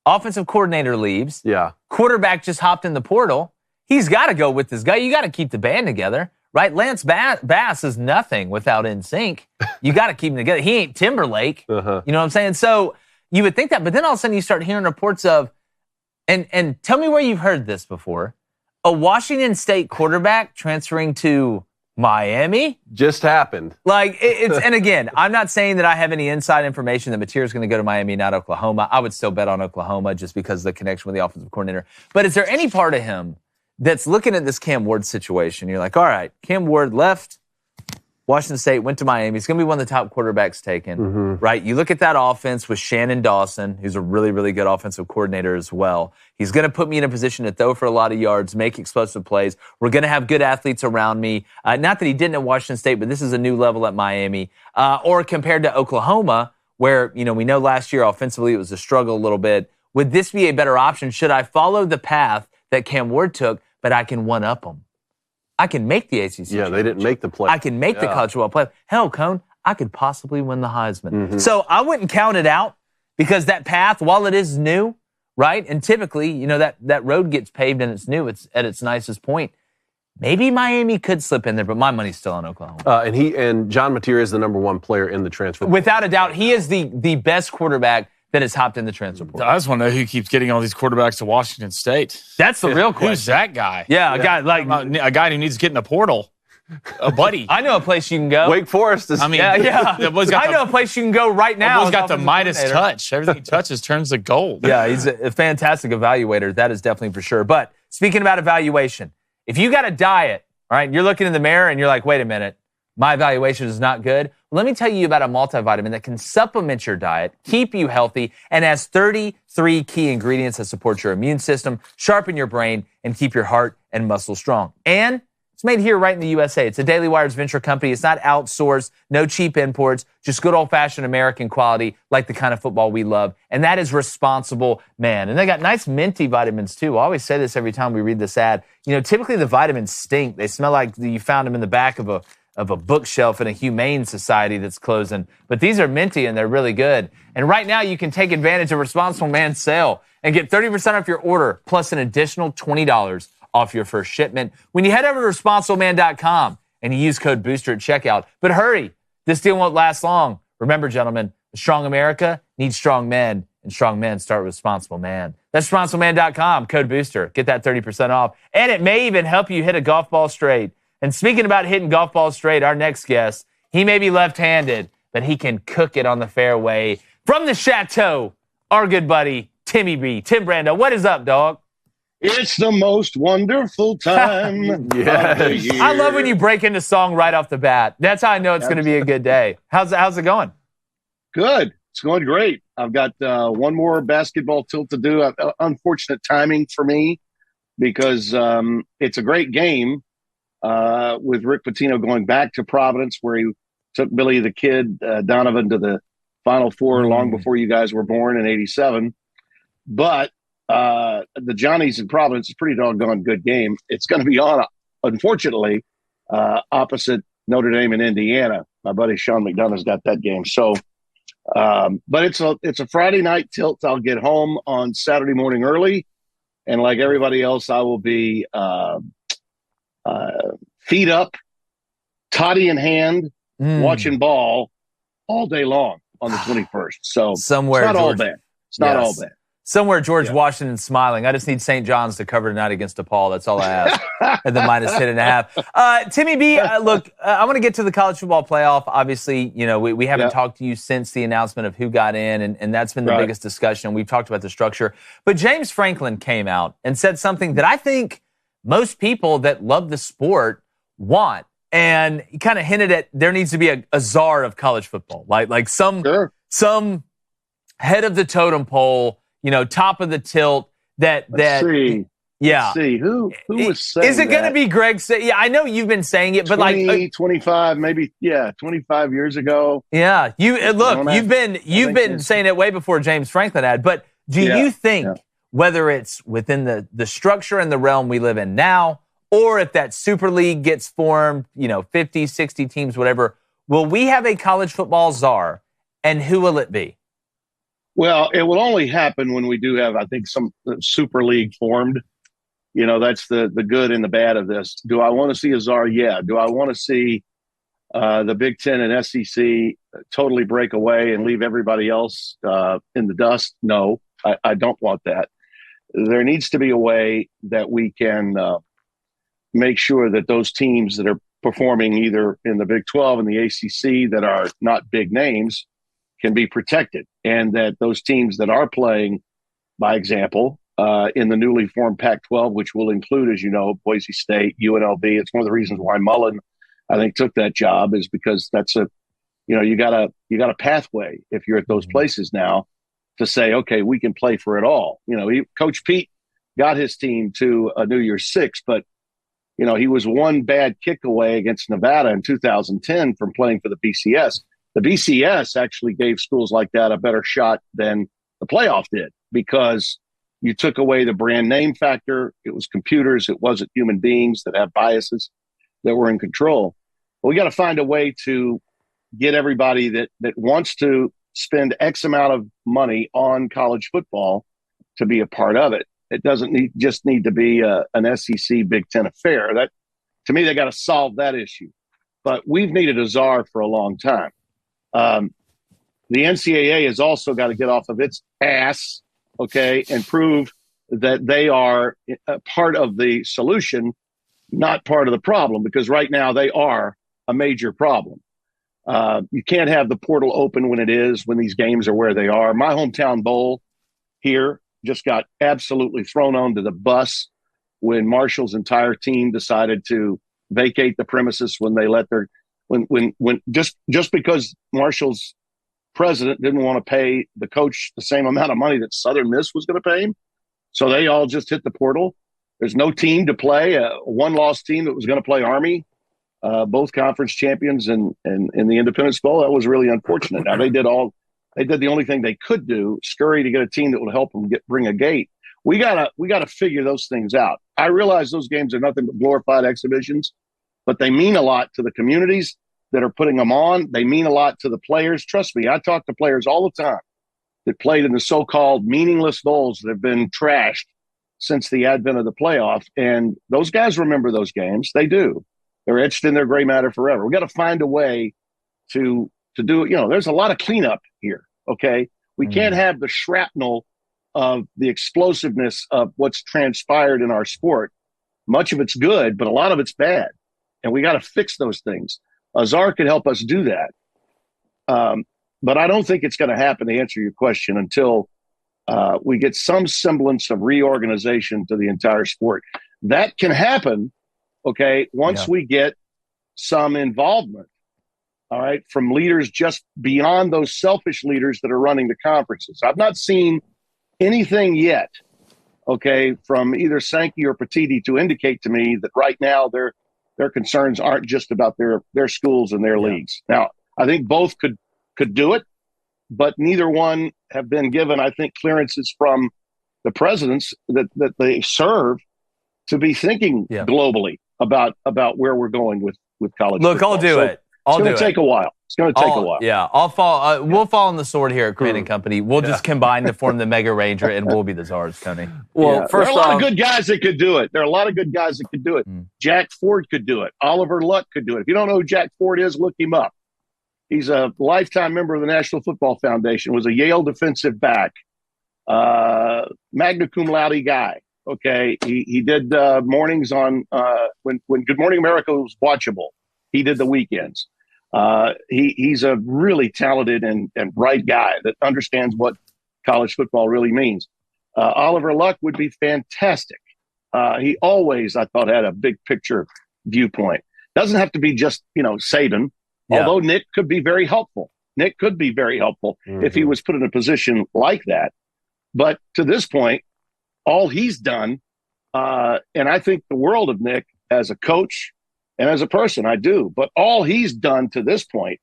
offensive coordinator leaves. Yeah. Quarterback just hopped in the portal. He's got to go with this guy. You got to keep the band together. Right? Lance Bass is nothing without NSYNC. You got to keep them together. He ain't Timberlake. Uh-huh. You know what I'm saying? So you would think that, but then all of a sudden you start hearing reports of, and tell me where you've heard this before, a Washington State quarterback transferring to Miami? Just happened. Like, it's, and again, I'm not saying that I have any inside information that Mateer is going to go to Miami, not Oklahoma. I would still bet on Oklahoma just because of the connection with the offensive coordinator. But is there any part of him that's looking at this Cam Ward situation? You're like, all right, Cam Ward left Washington State, went to Miami. He's going to be one of the top quarterbacks taken, right? You look at that offense with Shannon Dawson, who's a really, really good offensive coordinator as well. He's going to put me in a position to throw for a lot of yards, make explosive plays. We're going to have good athletes around me. Not that he didn't at Washington State, but this is a new level at Miami. Or compared to Oklahoma, where, we know last year offensively it was a struggle a little bit. Would this be a better option? Should I follow the path that Cam Ward took, but I can one-up them? I can make the ACC. Yeah, they didn't make the play. I can make the college football play. Hell, Cone, I could possibly win the Heisman. So I wouldn't count it out because that path, while it is new, right? And typically, that road gets paved and it's new. It's at its nicest point. Maybe Miami could slip in there, but my money's still on Oklahoma. And John Mateer is the number one player in the transfer portal. Without a doubt, he is the best quarterback that has hopped in the transfer portal. I just want to know who keeps getting all these quarterbacks to Washington State. That's the real question. Who's that guy? Yeah, a guy who needs to get in the portal. A buddy. I know a place you can go. Wake Forest is. I know a place you can go right now. He's got the Midas touch. Everything he touches turns to gold. Yeah, he's a fantastic evaluator. That is definitely for sure. But speaking about evaluation, if you got a diet, all right, you're looking in the mirror and you're like, wait a minute, my evaluation is not good. Well, let me tell you about a multivitamin that can supplement your diet, keep you healthy, and has 33 key ingredients that support your immune system, sharpen your brain, and keep your heart and muscles strong. And it's made here right in the USA. It's a Daily Wire's venture company. It's not outsourced, no cheap imports, just good old-fashioned American quality like the kind of football we love. And that is Responsible Man. And they got nice minty vitamins, too. I always say this every time we read this ad. Typically the vitamins stink. They smell like you found them in the back of a bookshelf in a humane society that's closing. But these are minty and they're really good. And right now you can take advantage of Responsible Man's sale and get 30% off your order plus an additional $20 off your first shipment when you head over to responsibleman.com and you use code BOOSTER at checkout. But hurry, this deal won't last long. Remember, gentlemen, a strong America needs strong men, and strong men start with Responsible Man. That's responsibleman.com, code BOOSTER. Get that 30% off. And it may even help you hit a golf ball straight. And speaking about hitting golf balls straight, our next guest, he may be left-handed, but he can cook it on the fairway. From the Chateau, our good buddy, Timmy B. Tim Brando. What is up, dog? It's the most wonderful time of the year. I love when you break into song right off the bat. That's how I know it's going to be a good day. How's it going? Good. It's going great. I've got one more basketball tilt to do. Unfortunate timing for me because it's a great game with Rick Pitino going back to Providence where he took Billy the Kid Donovan to the Final Four long before you guys were born in '87. But the Johnnies in Providence is a pretty doggone good game. It's going to be on, unfortunately, opposite Notre Dame in Indiana. My buddy Sean McDonough's got that game. So, but it's a Friday night tilt. I'll get home on Saturday morning early, and like everybody else, I will be feet up, toddy in hand, watching ball all day long on the 21st. So somewhere it's not all bad. It's not all bad. Somewhere George Washington smiling. I just need St. John's to cover tonight against DePaul. That's all I ask. And the minus 10.5. Timmy B, look, I want to get to the college football playoff. Obviously, we haven't talked to you since the announcement of who got in, and that's been the biggest discussion. We've talked about the structure. But James Franklin came out and said something that I think most people that love the sport want. And he kind of hinted at there needs to be a czar of college football, like some head of the totem pole, top of the tilt. Let's see. Who was saying Is it going to be Greg? Yeah, I know you've been saying it, but 25, maybe 25 years ago. Yeah, you've been saying it way before James Franklin had. But do you think whether it's within the structure and the realm we live in now, or if that Super League gets formed, 50, 60 teams, whatever, will we have a college football czar, and who will it be? Well, it will only happen when we do have, I think, some Super League formed. That's the good and the bad of this. Do I want to see a czar? Yeah. Do I want to see the Big Ten and SEC totally break away and leave everybody else in the dust? No, I don't want that. There needs to be a way that we can make sure that those teams that are performing either in the Big 12 and the ACC that are not big names can be protected, and that those teams that are playing, by example, in the newly formed Pac-12, which will include, as you know, Boise State, UNLV. It's one of the reasons why Mullen, I think, took that job, is because that's you got a pathway if you're at those places now to say, okay, we can play for it all. Coach Pete got his team to a New Year's Six, but he was one bad kick away against Nevada in 2010 from playing for the BCS. The BCS actually gave schools like that a better shot than the playoff did, because you took away the brand name factor. It was computers. It wasn't human beings that have biases that were in control. But we got to find a way to get everybody that wants to spend X amount of money on college football to be a part of it. It doesn't just need to be an SEC Big Ten affair. That, to me, they got to solve that issue. But we've needed a czar for a long time. The NCAA has also got to get off of its ass, okay, and prove that they are a part of the solution, not part of the problem, because right now they are a major problem. You can't have the portal open when it is, when these games are where they are. My hometown bowl here just got absolutely thrown onto the bus when Marshall's entire team decided to vacate the premises when they let their when just because Marshall's president didn't want to pay the coach the same amount of money that Southern Miss was going to pay him. So they all just hit the portal. There's no team to play, a one-loss team that was going to play Army, both conference champions and in the Independence Bowl. That was really unfortunate. Now they did the only thing they could do, scurry to get a team that would help them bring a gate. We gotta figure those things out. I realize those games are nothing but glorified exhibitions, but they mean a lot to the communities that are putting them on. They mean a lot to the players. Trust me, I talk to players all the time that played in the so-called meaningless bowls that have been trashed since the advent of the playoff. And those guys remember those games. They do. They're etched in their gray matter forever. We got to find a way to do it. There's a lot of cleanup here. Okay. We can't have the shrapnel of the explosiveness of what's transpired in our sport. Much of it's good, but a lot of it's bad. And we got to fix those things. Azar could help us do that. But I don't think it's going to happen, to answer your question, until we get some semblance of reorganization to the entire sport. That can happen, okay, once we get some involvement, all right, from leaders just beyond those selfish leaders that are running the conferences. I've not seen anything yet, okay, from either Sankey or Petiti to indicate to me that right now their concerns aren't just about their schools and their leagues. Now, I think both could do it, but neither one have been given, I think, clearances from the presidents that they serve to be thinking globally about where we're going with college football. I'll do it. It's going to take a while. It's going to take a while. Yeah, I'll fall. We'll fall on the sword here at Crain and Company. We'll just combine to form the Mega Ranger, and we'll be the czars, Tony. Well, there are a lot of good guys that could do it. Jack Ford could do it. Oliver Luck could do it. If you don't know who Jack Ford is, look him up. He's a lifetime member of the National Football Foundation, was a Yale defensive back, magna cum laude guy. Okay. He did mornings on when Good Morning America was watchable. He did the weekends. He's a really talented and bright guy that understands what college football really means. Oliver Luck would be fantastic. He always, I thought, had a big picture viewpoint. Doesn't have to be just, Saban. Although Nick could be very helpful. If he was put in a position like that. But to this point, all he's done, and I think the world of Nick as a coach and as a person, I do. But all he's done to this point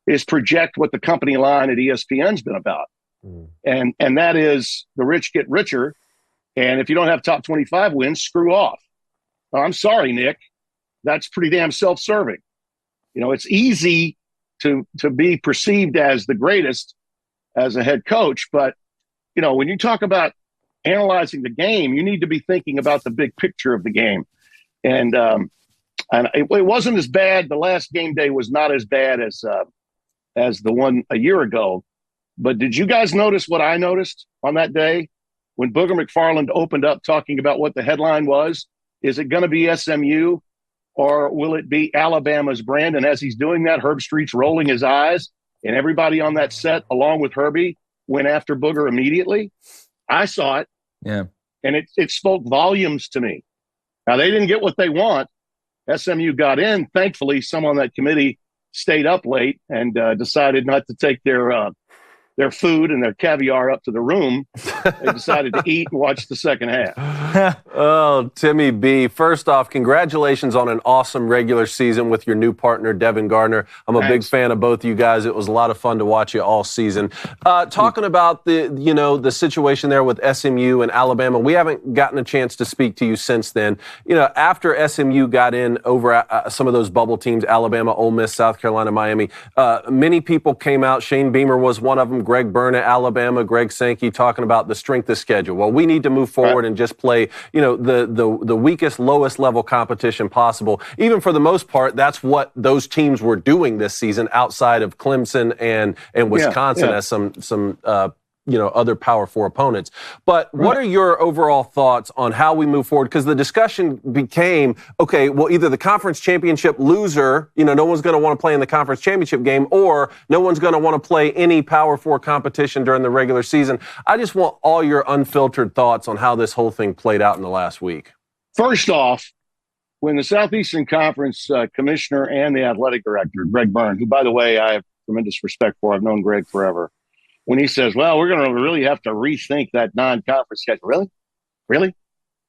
is project what the company line at ESPN's been about. And that is the rich get richer. And if you don't have top 25 wins, screw off. I'm sorry, Nick. That's pretty damn self-serving. It's easy to be perceived as the greatest as a head coach. But, when you talk about analyzing the game, you need to be thinking about the big picture of the game. And it wasn't as bad. The last game day was not as bad as the one a year ago. But did you guys notice what I noticed on that day when Booger McFarland opened up talking about what the headline was? Is it going to be SMU? Or will it be Alabama's brand? And as he's doing that, Herb Street's rolling his eyes, and everybody on that set, along with Herbie, went after Booger immediately. I saw it. Yeah. And it spoke volumes to me. Now, they didn't get what they want. SMU got in. Thankfully, some on that committee stayed up late and decided not to take their food and their caviar up to the room. They decided to eat and watch the second half. Oh, Timmy B. First off, congratulations on an awesome regular season with your new partner, Devin Gardner. I'm a big fan of both you guys. It was a lot of fun to watch you all season. Talking about the situation there with SMU and Alabama, we haven't gotten a chance to speak to you since then. After SMU got in over some of those bubble teams, Alabama, Ole Miss, South Carolina, Miami, many people came out. Shane Beamer was one of them. Greg Byrne at Alabama, Greg Sankey talking about the strength of schedule. Well, we need to move forward and just play, the weakest, lowest level competition possible. Even for the most part, that's what those teams were doing this season outside of Clemson and Wisconsin as some other Power 4 opponents. But what are your overall thoughts on how we move forward? Because the discussion became, okay, well, either the conference championship loser, no one's going to want to play in the conference championship game, or no one's going to want to play any Power 4 competition during the regular season. I just want all your unfiltered thoughts on how this whole thing played out in the last week. First off, when the Southeastern Conference commissioner and the athletic director, Greg Byrne, who, by the way, I have tremendous respect for, I've known Greg forever, when he says, well, we're going to really have to rethink that non-conference schedule. Really?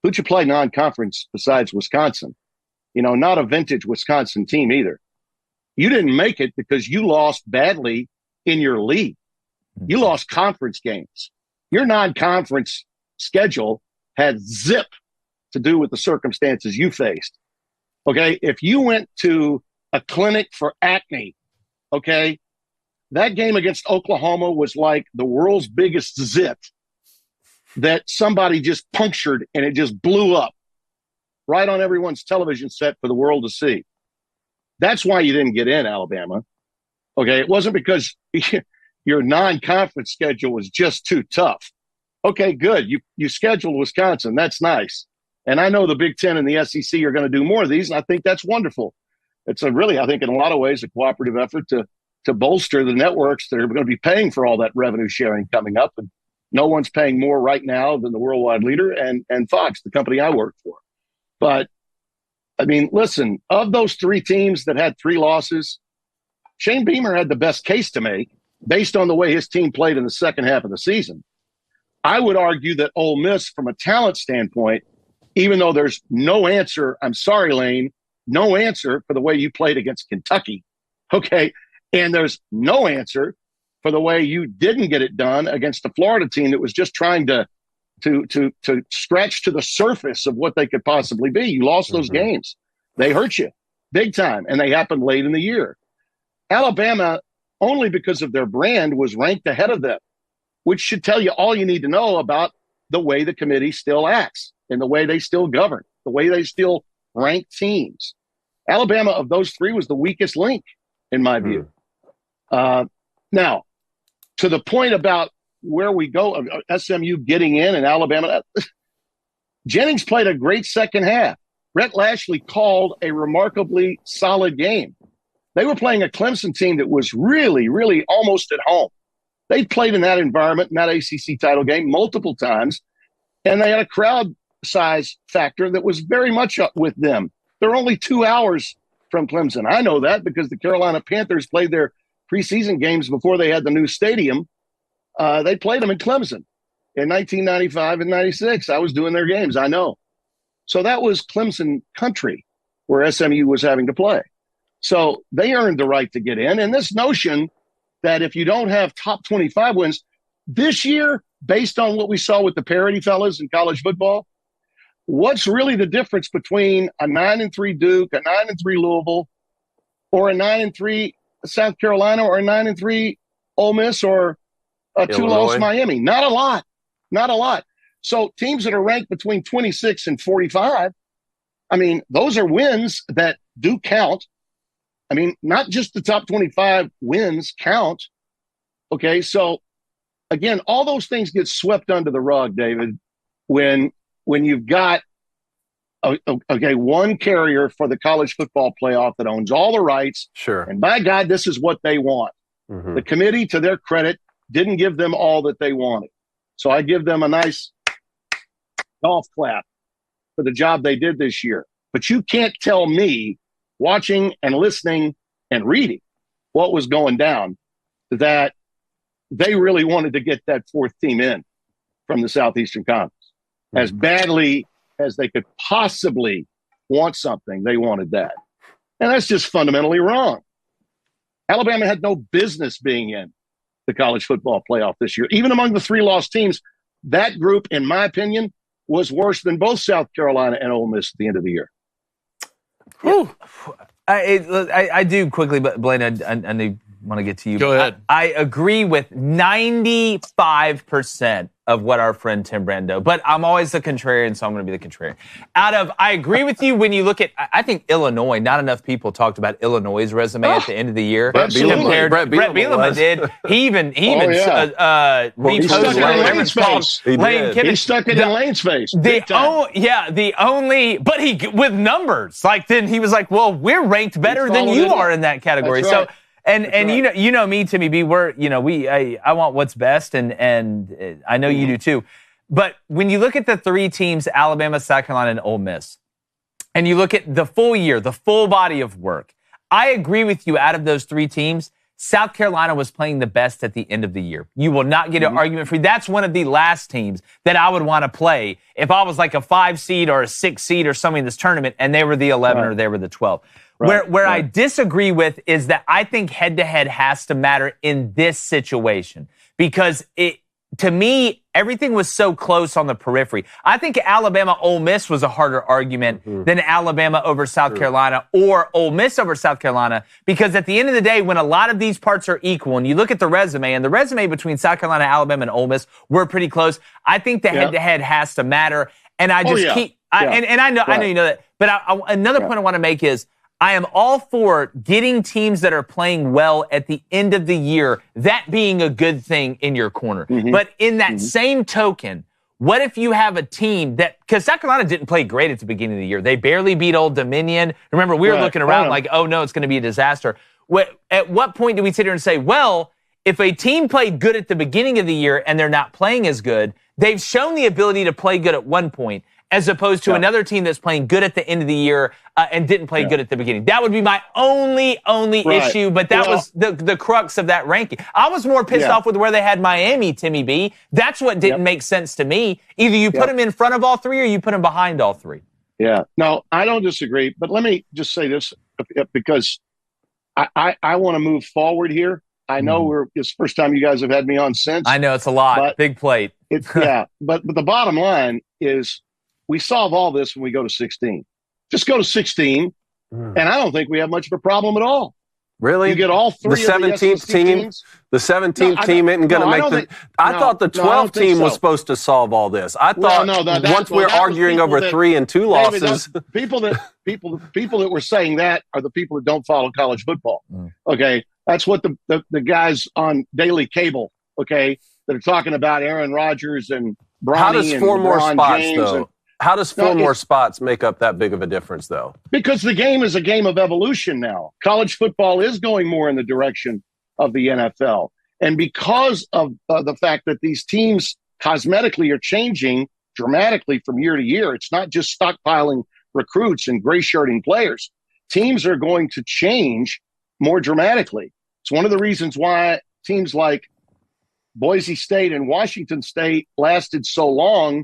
Who'd you play non-conference besides Wisconsin? Not a vintage Wisconsin team either. You didn't make it because you lost badly in your league. You lost conference games. Your non-conference schedule had zip to do with the circumstances you faced. Okay? If you went to a clinic for acne, okay, that game against Oklahoma was like the world's biggest zit that somebody just punctured and it just blew up right on everyone's television set for the world to see. That's why you didn't get in, Alabama. Okay, it wasn't because your non-conference schedule was just too tough. Okay, good. You scheduled Wisconsin. That's nice. And I know the Big Ten and the SEC are going to do more of these, and I think that's wonderful. It's I think in a lot of ways, a cooperative effort to bolster the networks that are going to be paying for all that revenue sharing coming up. And no one's paying more right now than the worldwide leader and Fox, the company I work for. But, listen, of those three teams that had 3 losses, Shane Beamer had the best case to make based on the way his team played in the second half of the season. I would argue that Ole Miss, from a talent standpoint, even though there's no answer, I'm sorry, Lane, no answer for the way you played against Kentucky. Okay. And there's no answer for the way you didn't get it done against a Florida team that was just trying to scratch to the surface of what they could possibly be. You lost those games. They hurt you big time, and they happened late in the year. Alabama, only because of their brand, was ranked ahead of them, which should tell you all you need to know about the way the committee still acts and the way they still govern, the way they still rank teams. Alabama, of those 3, was the weakest link, in my view. Now, to the point about where we go, SMU getting in and Alabama, Jennings played a great second half. Brett Lashley called a remarkably solid game. They were playing a Clemson team that was really, really almost at home. They played in that environment, in that ACC title game, multiple times, and they had a crowd size factor that was very much up with them. They're only 2 hours from Clemson. I know that because the Carolina Panthers played their preseason games before they had the new stadium. They played them in Clemson in 1995 and 96. I was doing their games. I know. So that was Clemson country where SMU was having to play. So they earned the right to get in. And this notion that if you don't have top 25 wins this year, based on what we saw with the parity fellas in college football, what's really the difference between a 9-3 Duke, a 9-3 Louisville, or a 9-3 South Carolina, or a 9-3 Ole Miss, or a 2-loss Miami? Not a lot. Not a lot. So teams that are ranked between 26 and 45, those are wins that do count. Not just the top 25 wins count. Okay, so again, all those things get swept under the rug, David, when you've got one carrier for the college football playoff that owns all the rights. Sure. And by God, this is what they want. The committee, to their credit, didn't give them all that they wanted. So I give them a nice golf clap for the job they did this year. But you can't tell me, watching and listening and reading what was going down, that they really wanted to get that 4th team in from the Southeastern Conference. As badly as they could possibly want something, they wanted that. And that's just fundamentally wrong. Alabama had no business being in the college football playoff this year. Even among the 3 lost teams, that group, in my opinion, was worse than both South Carolina and Ole Miss at the end of the year. Yeah. I do quickly, but Blaine, I want to get to you. Go ahead. I agree with 95% of what our friend Tim Brando, but I'm always the contrarian, so I'm going to be the contrarian. I agree with you when you look at, I think Illinois, not enough people talked about Illinois' resume at the end of the year. Brett Bielema did. He even reposted Lane Kiffin. He stuck it in Lane's face. But he, with numbers, like, then he was like, well, we're ranked better than you are in that category. That's right. So, And you know me, Timmy B. I want what's best, and I know you do too. But when you look at the 3 teams, Alabama, South Carolina, and Ole Miss, and you look at the full year, the full body of work, I agree with you. Out of those 3 teams, South Carolina was playing the best at the end of the year. You will not get an argument free. That's one of the last teams that I would want to play if I was like a 5 seed or a 6 seed or something in this tournament, and they were the 11 or they were the 12. Where I disagree with is that I think head-to-head has to matter in this situation because to me, everything was so close on the periphery. I think Alabama-Ole Miss was a harder argument than Alabama over South Carolina or Ole Miss over South Carolina because at the end of the day, when a lot of these parts are equal, and you look at the resume, and the resume between South Carolina, Alabama, and Ole Miss were pretty close, I think the head-to-head has to matter. And I just I know you know that. But another point I want to make is I am all for getting teams that are playing well at the end of the year, that being a good thing in your corner. But in that same token, what if you have a team that, because South Carolina didn't play great at the beginning of the year. They barely beat Old Dominion. Remember, we were looking around like, oh no, it's going to be a disaster. At what point do we sit here and say, well, if a team played good at the beginning of the year and they're not playing as good, they've shown the ability to play good at one point, as opposed to another team that's playing good at the end of the year and didn't play good at the beginning. That would be my only issue, but that was the crux of that ranking. I was more pissed off with where they had Miami, Timmy B. That's what didn't make sense to me. Either you put them in front of all 3 or you put them behind all 3. Yeah. No, I don't disagree, but let me just say this because I want to move forward here. I know it's the first time you guys have had me on since. I know it's a lot. Big plate. But the bottom line is we solve all this when we go to 16. Just go to 16, and I don't think we have much of a problem at all. Really? You get all 3 the 17th team. Teams. The 17th team isn't going to make the. I thought the 12th team was supposed to solve all this. I thought once we're arguing over 3 and 2 losses, people that were saying that are the people that don't follow college football. Okay, that's what the guys on daily cable. Okay, that are talking about Aaron Rodgers and Bronny. How does 4 more spots James though? How does 4 more spots make up that big of a difference, though? Because the game is a game of evolution now. College football is going more in the direction of the NFL. And because of the fact that these teams cosmetically are changing dramatically from year to year, it's not just stockpiling recruits and gray-shirting players. Teams are going to change more dramatically. It's one of the reasons why teams like Boise State and Washington State lasted so long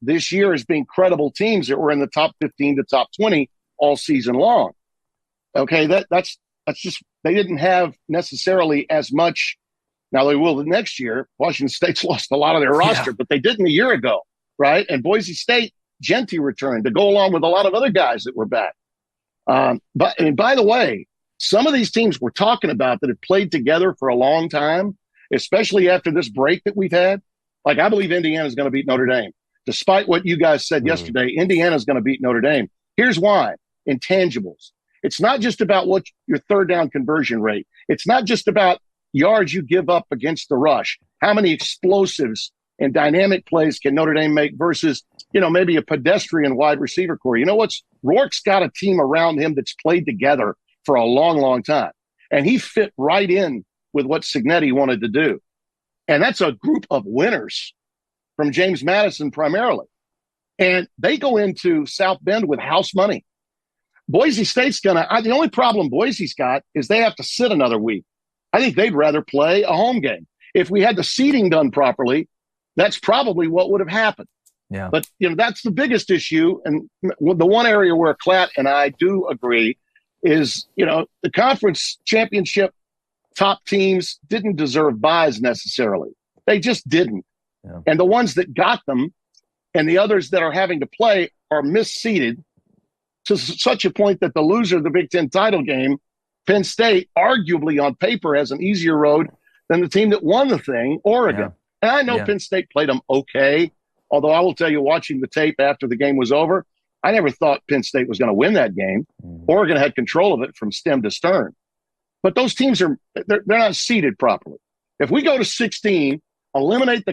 this year as being credible teams that were in the top 15 to top 20 all season long. Okay, that's just, they didn't have necessarily as much. Now they will the next year. Washington State's lost a lot of their roster, but they didn't a year ago, right? And Boise State, Genty returned to go along with a lot of other guys that were back. But by the way, some of these teams we're talking about that have played together for a long time, especially after this break that we've had, like I believe Indiana's going to beat Notre Dame. Despite what you guys said yesterday, Indiana's going to beat Notre Dame. Here's why. Intangibles. It's not just about what your third down conversion rate. It's not just about yards you give up against the rush. How many explosives and dynamic plays can Notre Dame make versus, maybe a pedestrian wide receiver core? You know what's Rourke's got a team around him that's played together for a long, long time. And he fit right in with what Cignetti wanted to do. And that's a group of winners from James Madison primarily. And they go into South Bend with house money. Boise State's the only problem Boise's got is they have to sit another week. I think they'd rather play a home game. If we had the seeding done properly, that's probably what would have happened. Yeah. But, that's the biggest issue. And the one area where Klatt and I do agree is, the conference championship top teams didn't deserve buys necessarily. They just didn't. Yeah. And the ones that got them and the others that are having to play are misseeded to such a point that the loser of the Big Ten title game, Penn State, arguably on paper has an easier road than the team that won the thing, Oregon. Yeah. And I know Penn State played them okay, although I will tell you, watching the tape after the game was over, I never thought Penn State was going to win that game. Oregon had control of it from stem to stern. But those teams they're not seeded properly. If we go to 16, eliminate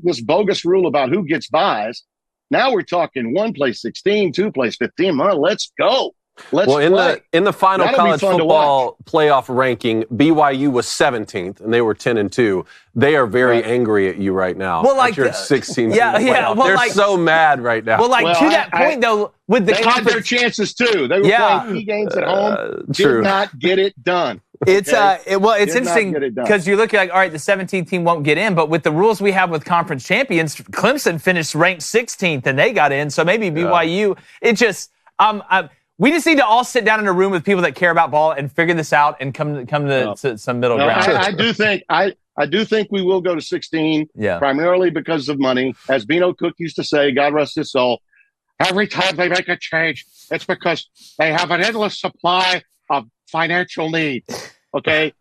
this bogus rule about who gets buys, now we're talking 1 plays 16, 2 plays 15. Let's go. Let's play. In the final college football playoff ranking, BYU was 17th, and they were 10-2. They are very angry at you right now. Well, like you're 16. Well, they're so mad right now. Well, to that point though, with the they had their chances too. They were playing key games at home. Did not get it done. It's it's interesting because you look at all right, the 17th team won't get in, but with the rules we have with conference champions, Clemson finished ranked 16th and they got in. So maybe BYU. It just we just need to all sit down in a room with people that care about ball and figure this out and come to some middle ground. I do think we will go to 16, primarily because of money. As Beano Cook used to say, God rest his soul, every time they make a change, it's because they have an endless supply of financial need. Okay?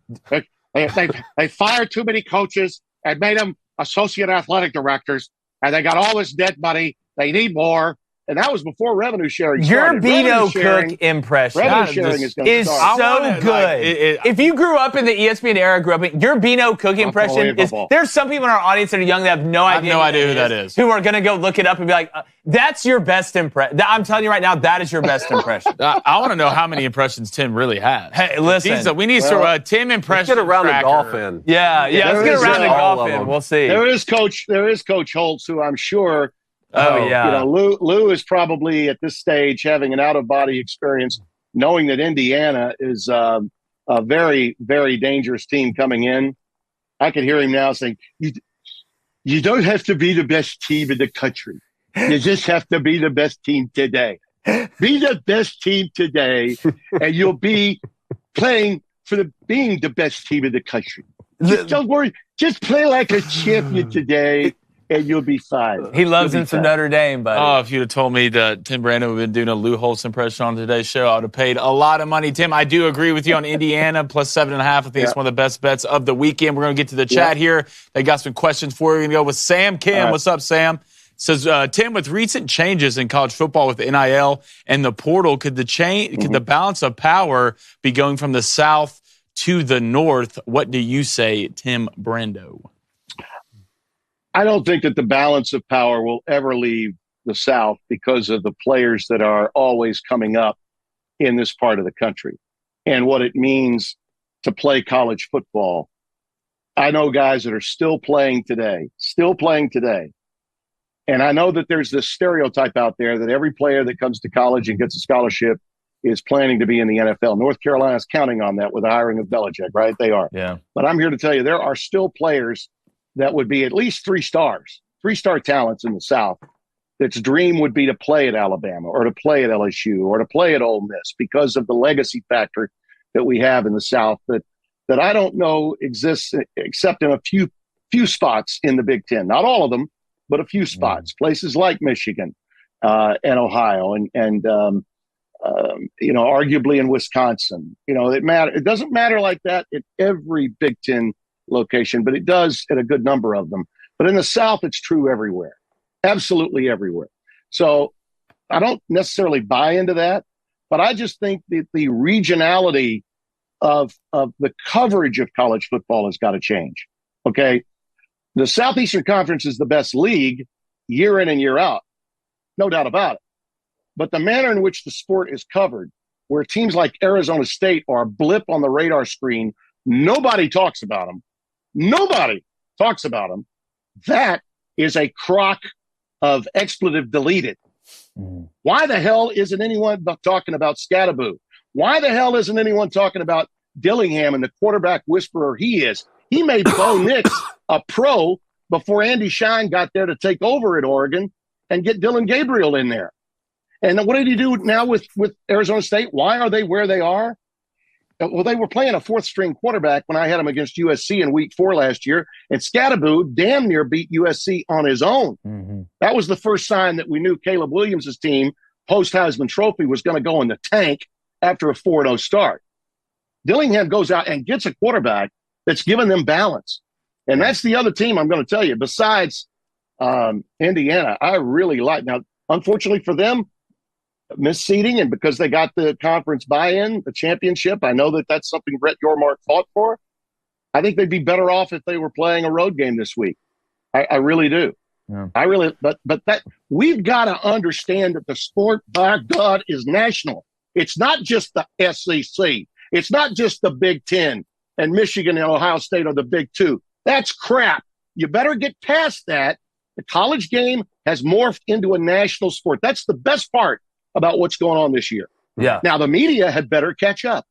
They fired too many coaches and made them associate athletic directors, and they got all this dead money. They need more. And that was before revenue sharing started. Your Beano Cook impression is so good. If you grew up in the ESPN era, your Beano Cook impression is. There's some people in our audience that are young that have no idea. I have no idea who that is. Who are going to go look it up and be like, "That's your best impression." I'm telling you right now, that is your best impression. I want to know how many impressions Tim really has. Hey, listen, we need Tim impression. Let's get around the golf in. Yeah. Let's get around the golf in. We'll see. There is Coach Holtz, who I'm sure. Lou is probably at this stage having an out-of-body experience, knowing that Indiana is a very, very dangerous team coming in. I can hear him now saying, "You don't have to be the best team in the country. You just have to be the best team today. Be the best team today, and you'll be playing for being the best team in the country. Don't worry. Just play like a champion today." And you'll be fine. He loves him some Notre Dame, buddy. Oh, if you'd have told me that Tim Brando would have been doing a Lou Holtz impression on today's show, I would have paid a lot of money. Tim, I do agree with you on Indiana, plus 7.5. I think it's one of the best bets of the weekend. We're going to get to the chat here. They got some questions for you. We're going to go with Sam Kim. Right. What's up, Sam? Says, Tim, with recent changes in college football with NIL and the portal, could the balance of power be going from the South to the North? What do you say, Tim Brando? I don't think that the balance of power will ever leave the South because of the players that are always coming up in this part of the country and what it means to play college football. I know guys that are still playing today. And I know that there's this stereotype out there that every player that comes to college and gets a scholarship is planning to be in the NFL. North Carolina's counting on that with the hiring of Belichick, right? They are. Yeah. But I'm here to tell you, there are still players that would be at least 3-star talents in the South that's dream would be to play at Alabama or to play at LSU or to play at Ole Miss because of the legacy factor that we have in the South that I don't know exists except in a few spots in the Big Ten. Not all of them, but a few spots. Places like Michigan and Ohio and arguably in Wisconsin. It doesn't matter like that at every Big Ten location, but it does at a good number of them. But in the South, it's true everywhere, absolutely everywhere. So I don't necessarily buy into that, but I just think that the regionality of the coverage of college football has got to change. Okay. The Southeastern Conference is the best league year in and year out. No doubt about it. But the manner in which the sport is covered, where teams like Arizona State are a blip on the radar screen, nobody talks about them. That is a crock of expletive deleted. Why the hell isn't anyone talking about Scattaboo? Why the hell isn't anyone talking about Dillingham and the quarterback whisperer he is? He made Bo Nix a pro before Andy Shine got there to take over at Oregon. and get Dylan Gabriel in there. And what did he do now with Arizona State? Why are they where they are? Well, they were playing a fourth-string quarterback when I had him against USC in Week 4 last year, and Scatterboo damn near beat USC on his own. Mm-hmm. That was the first sign that we knew Caleb Williams' team, post-Heisman Trophy, was going to go in the tank after a 4-0 start. Dillingham goes out and gets a quarterback that's given them balance. And that's the other team I'm going to tell you, besides Indiana, I really like. Now, unfortunately for them, misseeding, and because they got the conference buy-in, the championship, I know that that's something Brett Yormark fought for. I think they'd be better off if they were playing a road game this week. I really do. Yeah. But that we've got to understand that the sport, by God, is national. It's not just the SEC. It's not just the Big Ten and Michigan and Ohio State are the Big Two. That's crap. You better get past that. The college game has morphed into a national sport. That's the best part about what's going on this year. Yeah. Now, the media had better catch up.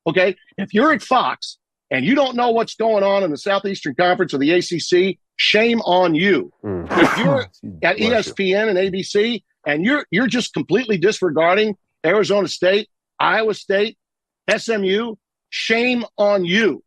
Okay? If you're at Fox and you don't know what's going on in the Southeastern Conference or the ACC, shame on you. If you're at ESPN and ABC and you're just completely disregarding Arizona State, Iowa State, SMU, shame on you.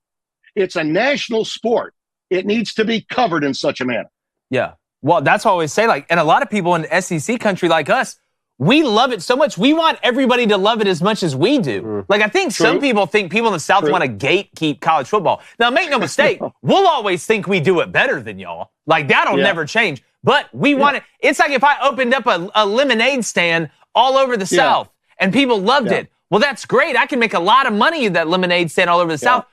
It's a national sport. It needs to be covered in such a manner. Yeah. Well, that's what I always say. Like, and a lot of people in SEC country like us, we love it so much. We want everybody to love it as much as we do. Like, I think some people think people in the South want to gatekeep college football. Now, make no mistake, we'll always think we do it better than y'all. Like, that'll never change. But we want it. It's like if I opened up a lemonade stand all over the South and people loved it. Well, that's great. I can make a lot of money in that lemonade stand all over the South.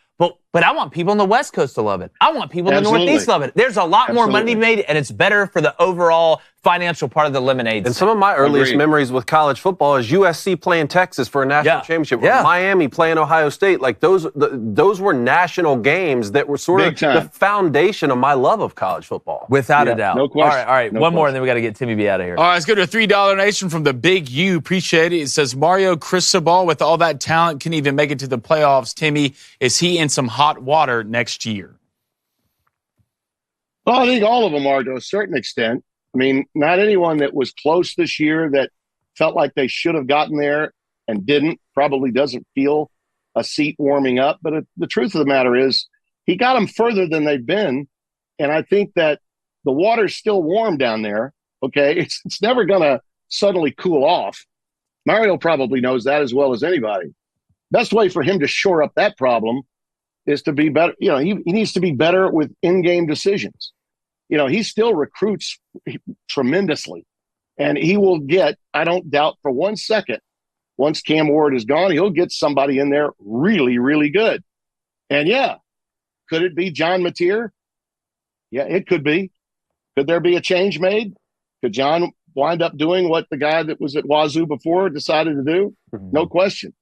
But I want people on the West Coast to love it. I want people in the Northeast to love it. There's a lot more money to be made, and it's better for the overall financial part of the lemonade. And some of my earliest memories with college football is USC playing Texas for a national championship, Miami playing Ohio State. Like those were national games that were sort of the foundation of my love of college football. Without a doubt. No question. All right. One more, and then we got to get Timmy B out of here. All right, let's go to a $3 donation from the Big U. Appreciate it. It says, Mario Cristobal, with all that talent, can even make it to the playoffs. Timmy, is he in some hot water next year? Well, I think all of them are to a certain extent. I mean, not anyone that was close this year that felt like they should have gotten there and didn't probably doesn't feel a seat warming up. But the truth of the matter is he got them further than they've been. And I think that the water's still warm down there. Okay. It's never going to suddenly cool off. Mario probably knows that as well as anybody. Best way for him to shore up that problem is to be better. You know, he needs to be better with in-game decisions. You know, he still recruits tremendously, and he will get, I don't doubt for 1 second, once Cam Ward is gone, he'll get somebody in there really, really good. And could it be John Mateer? Yeah, it could be. Could there be a change made? Could John wind up doing what the guy that was at Wazoo before decided to do? No question.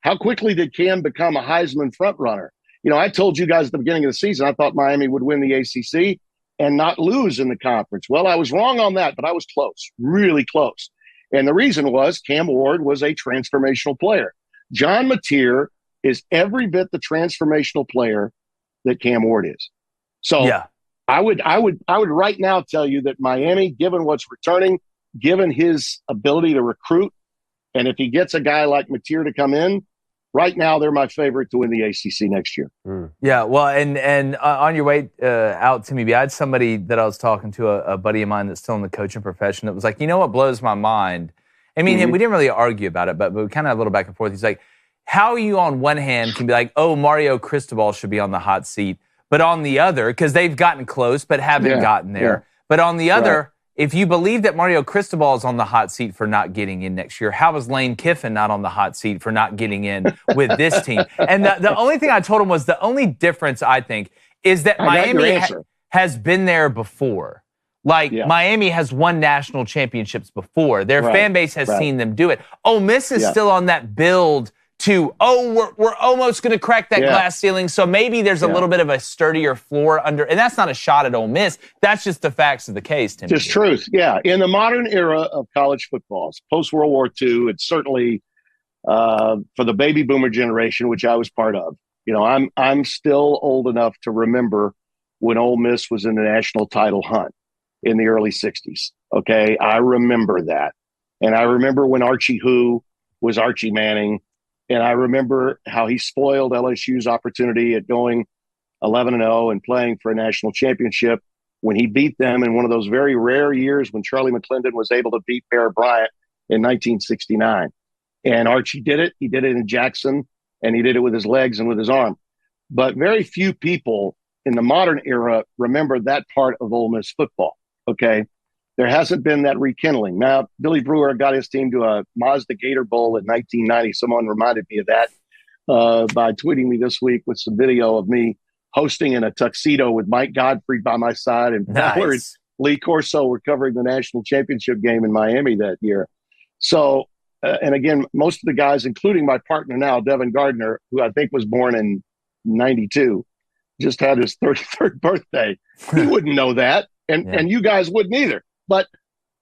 How quickly did Cam become a Heisman frontrunner? You know, I told you guys at the beginning of the season, I thought Miami would win the ACC and not lose in the conference. Well, I was wrong on that, but I was close, really close. And the reason was Cam Ward was a transformational player. John Mateer is every bit the transformational player that Cam Ward is. So I would right now tell you that Miami, given what's returning, given his ability to recruit, and if he gets a guy like Mateer to come in, right now, they're my favorite to win the ACC next year. Yeah, well, and on your way out, Timmy B, I had somebody that I was talking to, a buddy of mine that's still in the coaching profession, that was like, you know what blows my mind? I mean, we didn't really argue about it, but we kind of had a little back and forth. He's like, how you on one hand can be like, oh, Mario Cristobal should be on the hot seat, but on the other, because they've gotten close but haven't gotten there, but on the other, if you believe that Mario Cristobal is on the hot seat for not getting in next year, how is Lane Kiffin not on the hot seat for not getting in with this team? And the only thing I told him was the only difference, I think, is that Miami has been there before. Like, Miami has won national championships before. Their fan base has seen them do it. Ole Miss is still on that build to, we're almost going to crack that glass ceiling, so maybe there's a little bit of a sturdier floor under, and that's not a shot at Ole Miss. That's just the facts of the case, Tim. Just truth, In the modern era of college football, post-World War II, it's certainly for the baby boomer generation, which I was part of. You know, I'm still old enough to remember when Ole Miss was in the national title hunt. in the early 60s. Okay, I remember that. And I remember when Archie Who was Archie Manning. And I remember how he spoiled LSU's opportunity at going 11-0 and playing for a national championship when he beat them in one of those very rare years when Charlie McClendon was able to beat Bear Bryant in 1969. And Archie did it. He did it in Jackson, and he did it with his legs and with his arm. But very few people in the modern era remember that part of Ole Miss football, okay? There hasn't been that rekindling. Now, Billy Brewer got his team to a Mazda Gator Bowl in 1990. Someone reminded me of that by tweeting me this week with some video of me hosting in a tuxedo with Mike Godfrey by my side, and Ballard and Lee Corso were covering the national championship game in Miami that year. So, and again, most of the guys, including my partner now, Devin Gardner, who I think was born in 92, just had his 33rd birthday. He wouldn't know that, and you guys wouldn't either. But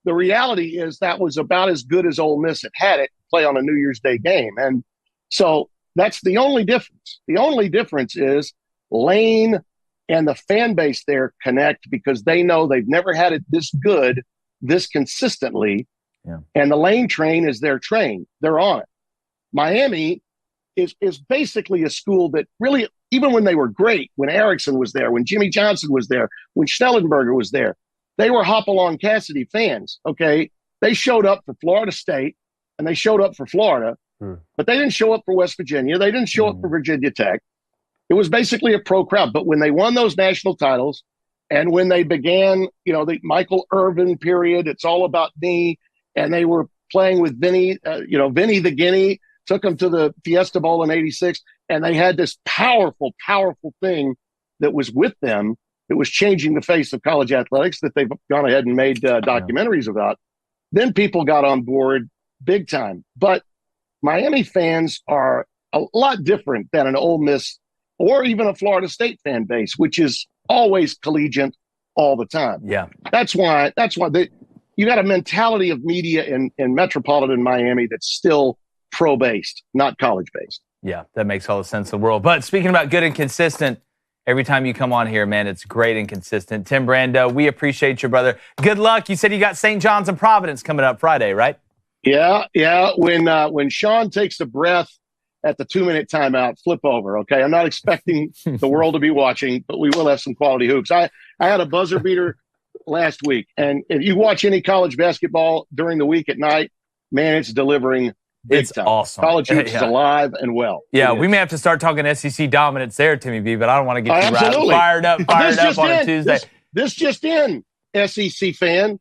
the reality is that was about as good as Ole Miss had it play on a New Year's Day game. And so that's the only difference. The only difference is Lane and the fan base there connect because they know they've never had it this good, this consistently. Yeah. And the Lane train is their train. They're on it. Miami is basically a school that really, even when they were great, when Erickson was there, when Jimmy Johnson was there, when Schnellenberger was there, they were Hopalong Cassidy fans, okay? They showed up for Florida State, and they showed up for Florida, but they didn't show up for West Virginia. They didn't show up for Virginia Tech. It was basically a pro crowd. But when they won those national titles, and when they began, the Michael Irvin period, it's all about me, and they were playing with Vinny, Vinny the Guinea, took them to the Fiesta Bowl in 86, and they had this powerful, powerful thing that was with them. It was changing the face of college athletics that they've gone ahead and made documentaries about. Then people got on board big time. But Miami fans are a lot different than an Ole Miss or even a Florida State fan base, which is always collegiate all the time. Yeah, that's why you got a mentality of media in metropolitan Miami that's still pro-based, not college-based. Yeah, that makes all the sense in the world. But speaking about good and consistent, every time you come on here, man, it's great and consistent. Tim Brando, we appreciate you, brother. Good luck. You said you got St. John's and Providence coming up Friday, right? Yeah. When Sean takes a breath at the 2-minute timeout, flip over, okay? I'm not expecting the world to be watching, but we will have some quality hoops. I had a buzzer beater last week, and if you watch any college basketball during the week at night, man, it's delivering big it's time. Awesome. College hoops is alive and well. Yeah, we may have to start talking SEC dominance there, Timmy B, but I don't want to get you fired up on a Tuesday. This just in, SEC fan.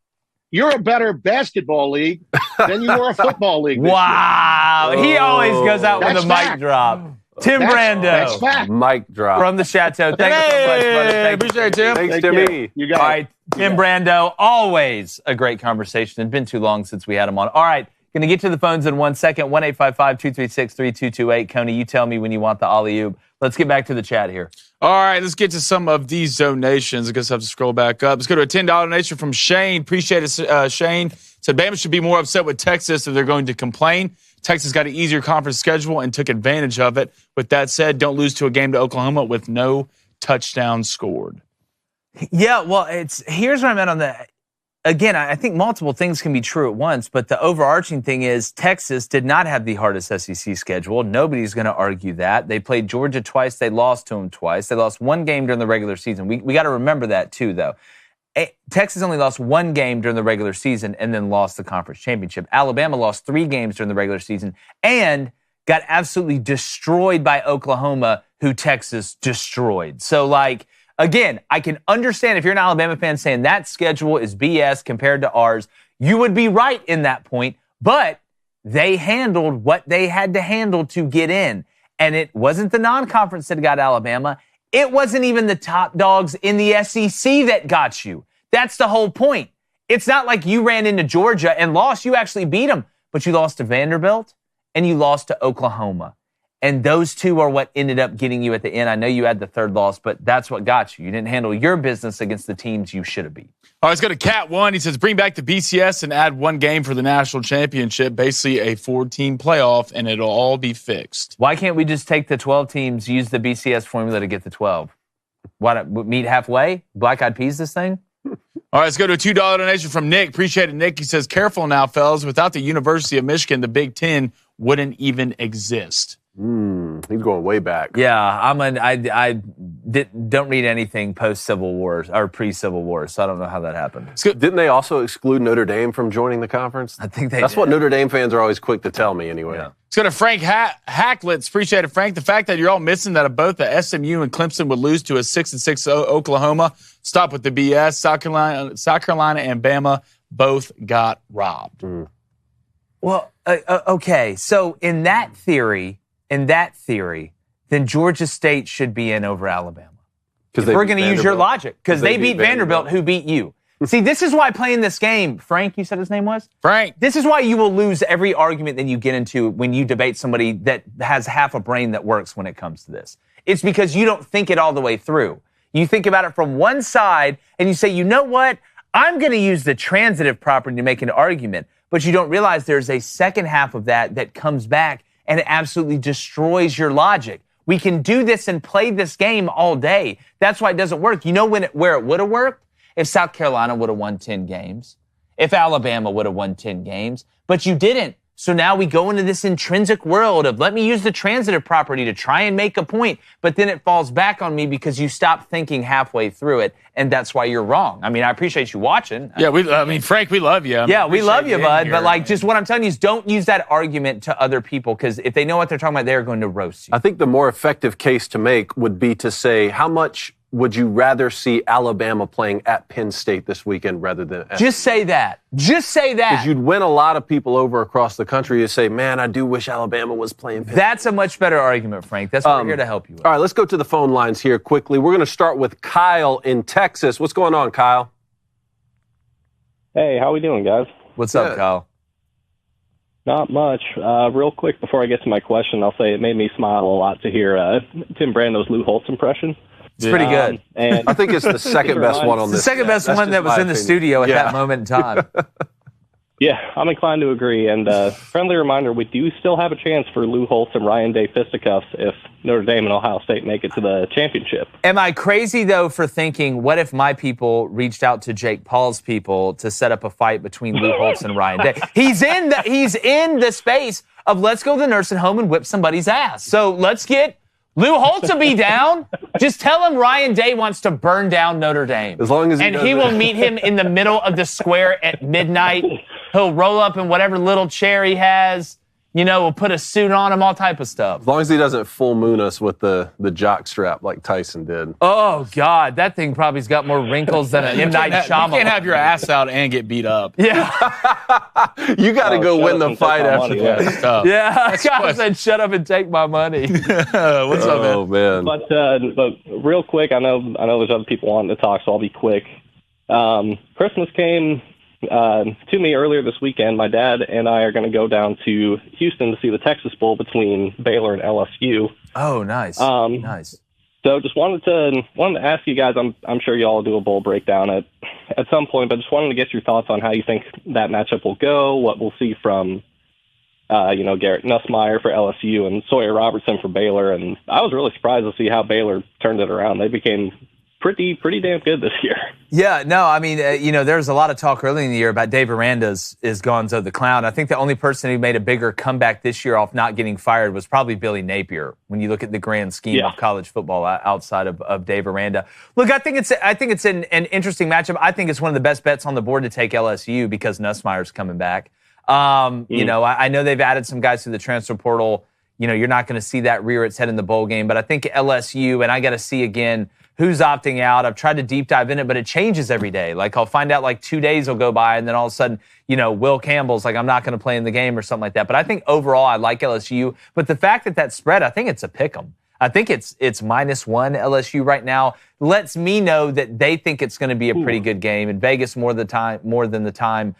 You're a better basketball league than you were a football league. Wow. He always goes out with a mic drop. Tim Brando. That's fact. Mic drop. From the Chateau. Thanks so much, brother. Appreciate it, Tim. Thanks, Timmy. You got All right, Tim Brando, always a great conversation. It's been too long since we had him on. All right, going to get to the phones in 1 second. 1-855-236-3228. Coney, you tell me when you want the alley-oop. Let's get back to the chat here. All right, let's get to some of these donations. I guess I have to scroll back up. Let's go to a $10 donation from Shane. Appreciate it, Shane. Said Bama should be more upset with Texas if they're going to complain. Texas got an easier conference schedule and took advantage of it. With that said, don't lose to a game to Oklahoma with no touchdowns scored. Yeah, well, here's where I'm at on that. Again, I think multiple things can be true at once, but the overarching thing is Texas did not have the hardest SEC schedule. Nobody's going to argue that. They played Georgia twice. They lost to them twice. They lost one game during the regular season. We got to remember that too, though. Texas only lost one game during the regular season and then lost the conference championship. Alabama lost 3 games during the regular season and got absolutely destroyed by Oklahoma, who Texas destroyed. So, again, I can understand if you're an Alabama fan saying that schedule is BS compared to ours. You would be right in that point, but they handled what they had to handle to get in. And it wasn't the non-conference that got Alabama. It wasn't even the top dogs in the SEC that got you. That's the whole point. It's not like you ran into Georgia and lost. You actually beat them, but you lost to Vanderbilt and you lost to Oklahoma. And those two are what ended up getting you at the end. I know you had the third loss, but that's what got you. You didn't handle your business against the teams you should have beat. All right, let's go to Cat 1. He says, bring back the BCS and add one game for the national championship, basically a 4-team playoff, and it'll all be fixed. Why can't we just take the 12 teams, use the BCS formula to get the 12? Why not meet halfway? Black Eyed Peas this thing? All right, let's go to a $2 donation from Nick. Appreciate it, Nick. He says, careful now, fellas. Without the University of Michigan, the Big Ten wouldn't even exist. He's going way back. Yeah, I don't read anything post-Civil War or pre-Civil War, so I don't know how that happened. Didn't they also exclude Notre Dame from joining the conference? I think That's did. what Notre Dame fans are always quick to tell me anyway. Yeah. Let's go to Frank Hacklitz. Appreciate it, Frank. The fact that you're all missing that both the SMU and Clemson would lose to a 6-6 Oklahoma. Stop with the BS. South Carolina and Bama both got robbed. Well, okay. So in that theory, then Georgia State should be in over Alabama. If we're going to use your logic, because they beat Vanderbilt, who beat you. See, this is why playing this game, Frank, you said his name was? Frank. This is why you will lose every argument that you get into when you debate somebody that has half a brain that works when it comes to this. It's because you don't think it all the way through. You think about it from one side, and you say, you know what? I'm going to use the transitive property to make an argument. But you don't realize there's a second half of that comes back, and it absolutely destroys your logic. We can do this and play this game all day. That's why it doesn't work. You know where it would have worked? If South Carolina would have won 10 games. If Alabama would have won 10 games. But you didn't. So now we go into this intrinsic world of let me use the transitive property to try and make a point. But then it falls back on me because you stop thinking halfway through it. And that's why you're wrong. I mean, I appreciate you watching. Yeah, Frank, we love you. Yeah, we love you, bud. But just what I'm telling you is don't use that argument to other people because if they know what they're talking about, they're going to roast you. I think the more effective case to make would be to say, how much would you rather see Alabama playing at Penn State this weekend rather than at Just say that. Just say that. Because you'd win a lot of people over across the country to say, man, I do wish Alabama was playing Penn State. That's a much better argument, Frank. That's what we're here to help you with. All right, let's go to the phone lines here quickly. We're going to start with Kyle in Texas. What's going on, Kyle? Hey, how we doing, guys? What's up, Kyle? Not much. Real quick, before I get to my question, I'll say it made me smile a lot to hear Tim Brando's Lou Holtz impression. It's pretty good. And I think it's the second best one on the this. second best one that was in the studio at that moment in time. Yeah, I'm inclined to agree. And friendly reminder, we do still have a chance for Lou Holtz and Ryan Day fisticuffs if Notre Dame and Ohio State make it to the championship. Am I crazy, though, for thinking, what if my people reached out to Jake Paul's people to set up a fight between Lou Holtz and Ryan Day? He's in the space of let's go to the nursing home and whip somebody's ass. So let's get Lou Holtz will be down. Just tell him Ryan Day wants to burn down Notre Dame. As long as he will meet him in the middle of the square at midnight. He'll roll up in whatever little chair he has. We'll put a suit on him, all type of stuff. As long as he doesn't full moon us with the jock strap like Tyson did. Oh, God. That thing probably's got more wrinkles than an M. Night Shyamalan. You can't have your ass out and get beat up. Yeah. You got to go win the fight after that. Yeah. I said, shut up and take my money. What's up, man? Oh, man. But real quick, I know there's other people wanting to talk, so I'll be quick. Christmas came to me earlier this weekend. My dad and I are going to go down to Houston to see the Texas Bowl between Baylor and LSU. Oh, nice. Nice. So just wanted to ask you guys. I'm sure y'all do a bowl breakdown at some point, but just wanted to get your thoughts on how you think that matchup will go. What we'll see from Garrett Nussmeier for LSU and Sawyer Robertson for Baylor. And I was really surprised to see how Baylor turned it around. They became pretty damn good this year. Yeah, no, I mean, there's a lot of talk early in the year about Dave Aranda's is Gonzo the Clown. I think the only person who made a bigger comeback this year off not getting fired was probably Billy Napier when you look at the grand scheme of college football outside of Dave Aranda. Look, I think it's an interesting matchup. I think it's one of the best bets on the board to take LSU because Nussmeier's coming back. I know they've added some guys to the transfer portal. You're not going to see that rear its head in the bowl game, but I think LSU, and I got to see again who's opting out. I've tried to deep dive in it, but it changes every day. Like I'll find out 2 days will go by and then all of a sudden, Will Campbell's like, I'm not going to play in the game or something like that. But I think overall I like LSU. But the fact that spread, I think it's a pick 'em. I think it's -1 LSU right now. Lets me know that they think it's going to be a pretty good game. And Vegas more than the time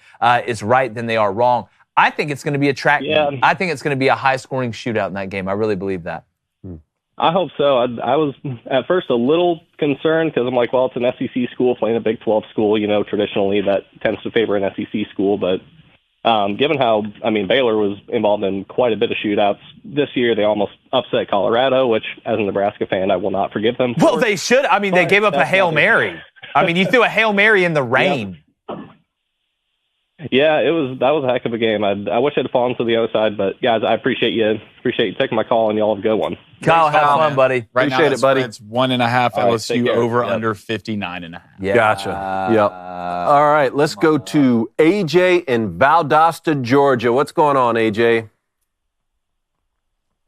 is right than they are wrong. I think it's going to be a track game. I think it's going to be a high-scoring shootout in that game. I really believe that. I hope so. I was at first a little concerned because I'm like, well, it's an SEC school playing a Big 12 school. Traditionally that tends to favor an SEC school. But given how, Baylor was involved in quite a bit of shootouts this year, they almost upset Colorado, which as a Nebraska fan, I will not forgive them for. Well, they should. They gave up a Hail Mary. I mean, you threw a Hail Mary in the rain. Yeah, that was a heck of a game. I wish I'd fallen to the other side, but guys, I appreciate you taking my call, and y'all have a good one. Kyle, have fun, buddy. Right Appreciate now, it, buddy. It's 1.5 LSU over under 59.5. Yeah. Gotcha. Yep. All right, let's go to AJ in Valdosta, Georgia. What's going on, AJ?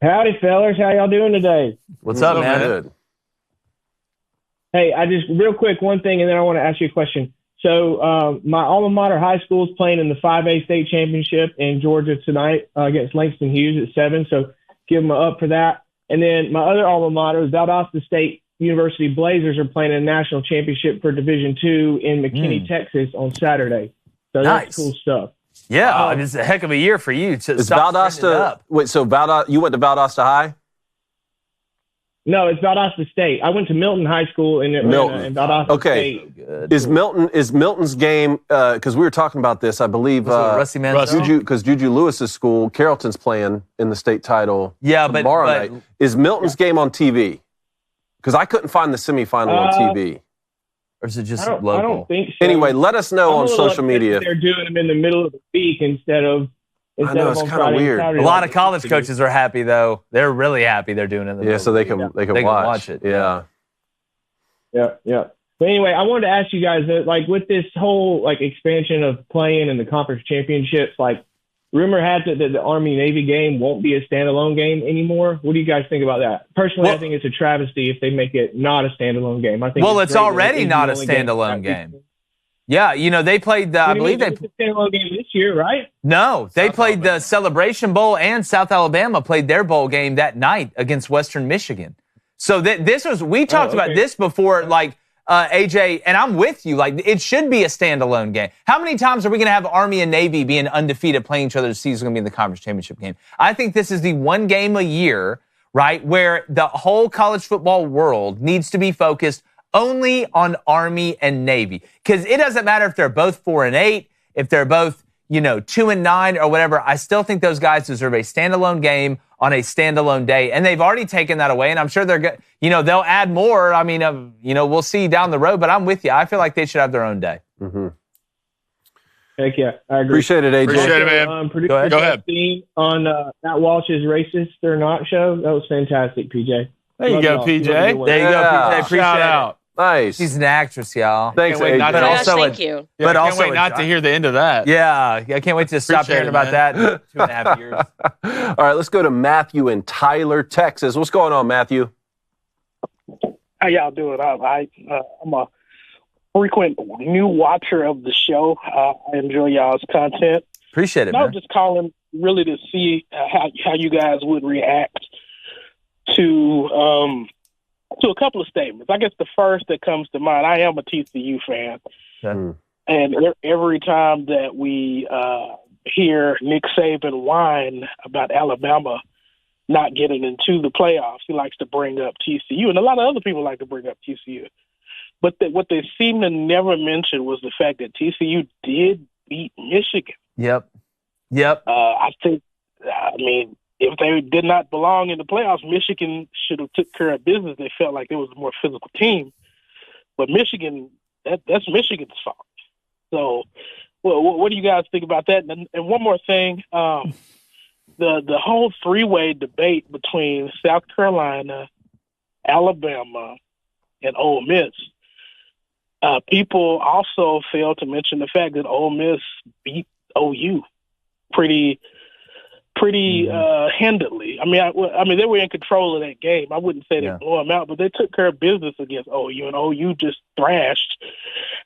Howdy, fellas. How y'all doing today? What's up, man? Good. Hey, I just real quick one thing, and then I want to ask you a question. So my alma mater high school is playing in the 5A state championship in Georgia tonight against Langston Hughes at 7. So give them a up for that. And then my other alma mater, Valdosta State University Blazers, are playing a national championship for Division II in McKinney, Texas on Saturday. So that's cool stuff. Yeah, it's a heck of a year for you. Is Valdosta? Wait, so you went to Valdosta High? No, it's Valdosta State. I went to Milton High School in Atlanta, and Valdosta State. Is Milton's game? Because we were talking about this, I believe. Rusty Manziel? Because Juju Lewis's school, Carrollton's playing in the state title. Tomorrow night. Is Milton's game on TV? Because I couldn't find the semifinal on TV. Or is it just local? I don't think so. Anyway, let us know on social media. They're doing them in the middle of the week instead of. I know, it's kind of weird. A lot of college coaches are happy, though. They're really happy they're doing it. So they can watch it. Yeah. But anyway, I wanted to ask you guys that, like, with this whole expansion of playing in the conference championships, rumor had it that the Army-Navy game won't be a standalone game anymore. What do you guys think about that? Personally, I think it's a travesty if they make it not a standalone game. I think it's already not a standalone game. Yeah, they played I believe they played the standalone game this year, right? No, they played the Celebration Bowl, and South Alabama played their bowl game that night against Western Michigan. So this was, we talked about this before, AJ, and I'm with you. It should be a standalone game. How many times are we going to have Army and Navy being undefeated playing each other this season going to be in the conference championship game? I think this is the one game a year, right, where the whole college football world needs to be focused only on Army and Navy. Because it doesn't matter if they're both 4-8, if they're both, 2-9 or whatever. I still think those guys deserve a standalone game on a standalone day. And they've already taken that away. And I'm sure they'll add more. I mean, we'll see down the road. But I'm with you. I feel like they should have their own day. Mm-hmm. Heck yeah, I agree. Appreciate it, AJ. Appreciate it, man. Go ahead. On Matt Walsh's Racist or Not show. That was fantastic, PJ. There you go, PJ. There you go, PJ. Appreciate Shout out. Nice. She's an actress, y'all. Thanks, AJ. But also thank you. But I can't wait not to hear the end of that. Yeah, I can't wait to stop hearing about that in 2.5 years. All right, let's go to Matthew in Tyler, Texas. What's going on, Matthew? How y'all doing? I'm a frequent new watcher of the show. I enjoy y'all's content. Appreciate it, I man. was just calling really to see how you guys would react to a couple of statements. I guess the first that comes to mind, I am a TCU fan. Okay. And every time that we hear Nick Saban whine about Alabama not getting into the playoffs, he likes to bring up TCU. And a lot of other people like to bring up TCU. But what they seem to never mention was the fact that TCU did beat Michigan. Yep. If they did not belong in the playoffs, Michigan should have took care of business. They felt like it was a more physical team. But Michigan, that's Michigan's fault. So, what do you guys think about that? And one more thing, the whole three-way debate between South Carolina, Alabama, and Ole Miss, people also fail to mention the fact that Ole Miss beat OU pretty handily. I mean, they were in control of that game. I wouldn't say they blew them out, but they took care of business against OU, and OU just thrashed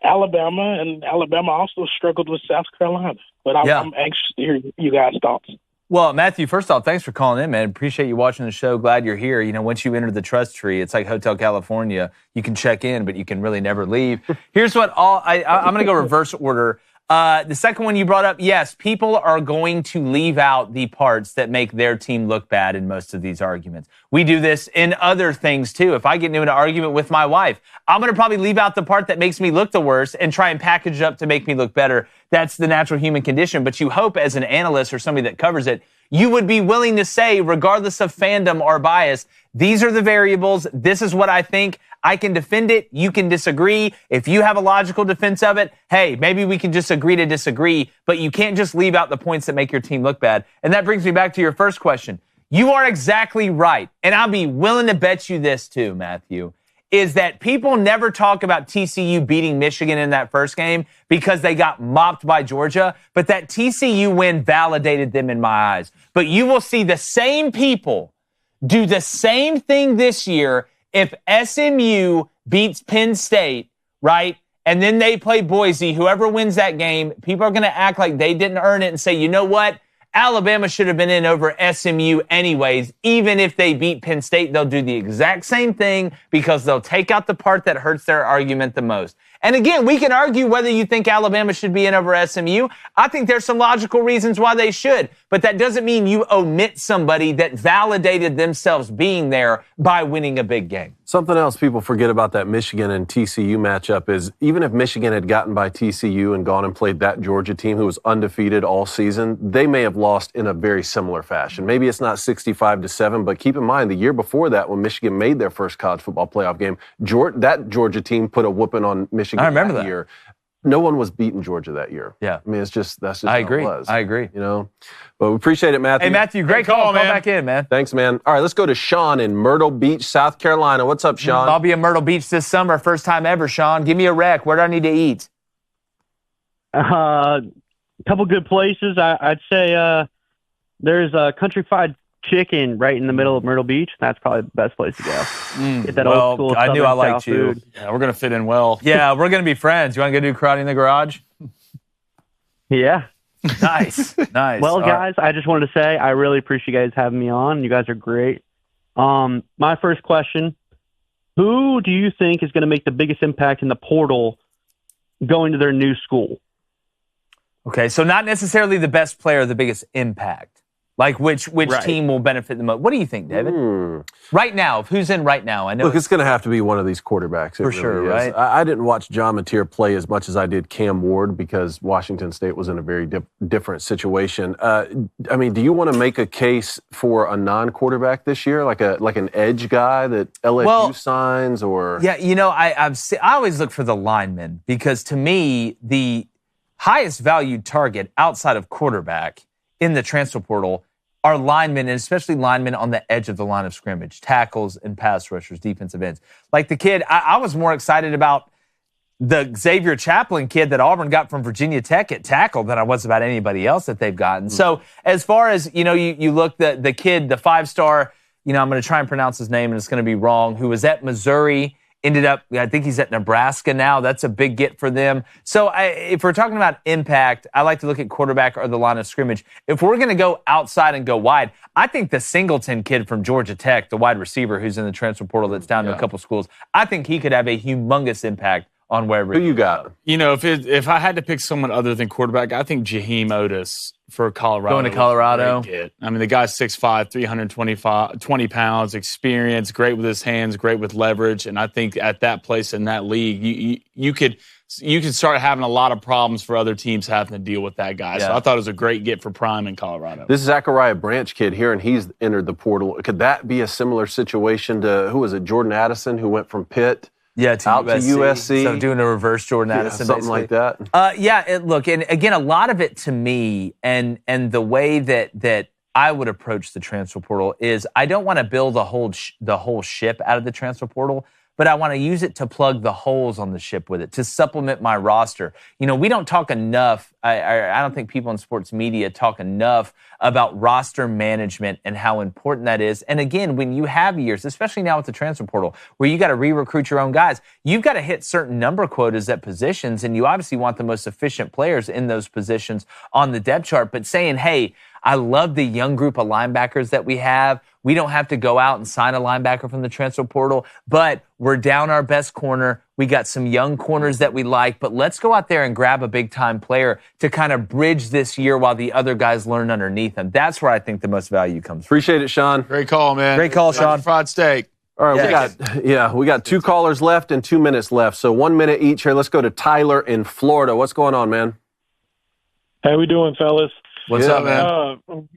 Alabama, and Alabama also struggled with South Carolina. But I'm anxious to hear you guys' thoughts. Well, Matthew, first off, thanks for calling in, man. Appreciate you watching the show. Glad you're here. Once you enter the trust tree, it's like Hotel California. You can check in, but you can really never leave. Here's what I'm going to go reverse order. The second one you brought up, yes, people are going to leave out the parts that make their team look bad in most of these arguments. We do this in other things, too. If I get into an argument with my wife, I'm going to probably leave out the part that makes me look the worst and try and package it up to make me look better. That's the natural human condition. But you hope as an analyst or somebody that covers it, you would be willing to say, regardless of fandom or bias, these are the variables. This is what I think. I can defend it. You can disagree. If you have a logical defense of it, hey, maybe we can just agree to disagree, but you can't just leave out the points that make your team look bad. And that brings me back to your first question. You are exactly right. And I'll be willing to bet you this too, Matthew, is that people never talk about TCU beating Michigan in that first game because they got mopped by Georgia, but that TCU win validated them in my eyes. But you will see the same people do the same thing this year if SMU beats Penn State, right? And then they play Boise. Whoever wins that game, people are going to act like they didn't earn it and say, you know what? Alabama should have been in over SMU anyways. Even if they beat Penn State, they'll do the exact same thing because they'll take out the part that hurts their argument the most. And again, we can argue whether you think Alabama should be in over SMU. I think there's some logical reasons why they should, but that doesn't mean you omit somebody that validated themselves being there by winning a big game. Something else people forget about that Michigan and TCU matchup is even if Michigan had gotten by TCU and gone and played that Georgia team who was undefeated all season, they may have lost in a very similar fashion. Maybe it's not 65-7, but keep in mind the year before that when Michigan made their first college football playoff game, that Georgia team put a whooping on Michigan. I remember that year. No one was beating Georgia that year. Yeah. I mean, that's just I agree. how it was. I agree. You know, but we appreciate it, Matthew. Hey, Matthew, great call. Call back in, man. Thanks, man. All right, let's go to Sean in Myrtle Beach, South Carolina. What's up, Sean? I'll be in Myrtle Beach this summer. First time ever, Sean. Give me a rec. Where do I need to eat? A couple good places. I'd say there's a Country Fried Chicken right in the middle of Myrtle Beach. That's probably the best place to go. Get that old school I knew I liked South you. food. Yeah, we're going to fit in well. Yeah, we're going to be friends. You want to go do karate in the garage? Yeah. Nice. Nice. Well, All guys, I just wanted to say I really appreciate you guys having me on. You guys are great. My first question, who do you think is going to make the biggest impact in the portal going to their new school? Okay, so not necessarily the best player, the biggest impact. Like which Right. team will benefit the most? What do you think, David? Right now, who's in right now? I know. Look, it's going to have to be one of these quarterbacks. For sure, right? I didn't watch John Mateer play as much as I did Cam Ward because Washington State was in a very different situation. I mean, do you want to make a case for a non-quarterback this year, like an edge guy that LSU signs or? Yeah, you know, I always look for the linemen because to me, the highest valued target outside of quarterback in the transfer portal are linemen, and especially linemen on the edge of the line of scrimmage, tackles and pass rushers, defensive ends. Like the kid, I was more excited about the Xavier Chaplin kid that Auburn got from Virginia Tech at tackle than I was about anybody else that they've gotten. So as far as, you know, you look, the kid, the 5-star, you know, I'm going to try and pronounce his name and it's going to be wrong, who was at Missouri, ended up, I think he's at Nebraska now. That's a big get for them. So if we're talking about impact, I like to look at quarterback or the line of scrimmage. If we're going to go outside and go wide, I think the Singleton kid from Georgia Tech, the wide receiver who's in the transfer portal that's down to a couple schools, I think he could have a humongous impact on wherever. Who you got? You know, if I had to pick someone other than quarterback, I think Jaheim Otis for Colorado. Going to Colorado. I mean, the guy's 6'5", 320 pounds, experience, great with his hands, great with leverage, and I think at that place in that league, you could start having a lot of problems for other teams having to deal with that guy. Yeah. So I thought it was a great get for Prime in Colorado. This is Zachariah Branch kid here, and he's entered the portal. Could that be a similar situation to, who was it, Jordan Addison, who went from Pitt? Yeah, to USC. So doing a reverse Jordan Addison. Something basically. like that. Look, and again, a lot of it to me and the way that I would approach the transfer portal is I don't want to build the whole ship out of the transfer portal, but I want to use it to plug the holes on the ship with it, to supplement my roster. You know, we don't talk enough, I don't think people in sports media talk enough about roster management and how important that is. And again, when you have years, especially now with the transfer portal, where you got to re-recruit your own guys, you've got to hit certain number quotas at positions, and you obviously want the most efficient players in those positions on the depth chart. But saying, hey, I love the young group of linebackers that we have. We don't have to go out and sign a linebacker from the transfer portal, but we're down our best corner. We got some young corners that we like, but let's go out there and grab a big-time player to kind of bridge this year while the other guys learn underneath them. That's where I think the most value comes from. Appreciate it, Sean. Great call, man. Great call, Sean. Fried steak. All right, we got 2 callers left and 2 minutes left, so 1 minute each here. Let's go to Tyler in Florida. What's going on, man? How we doing, fellas? What's up, man?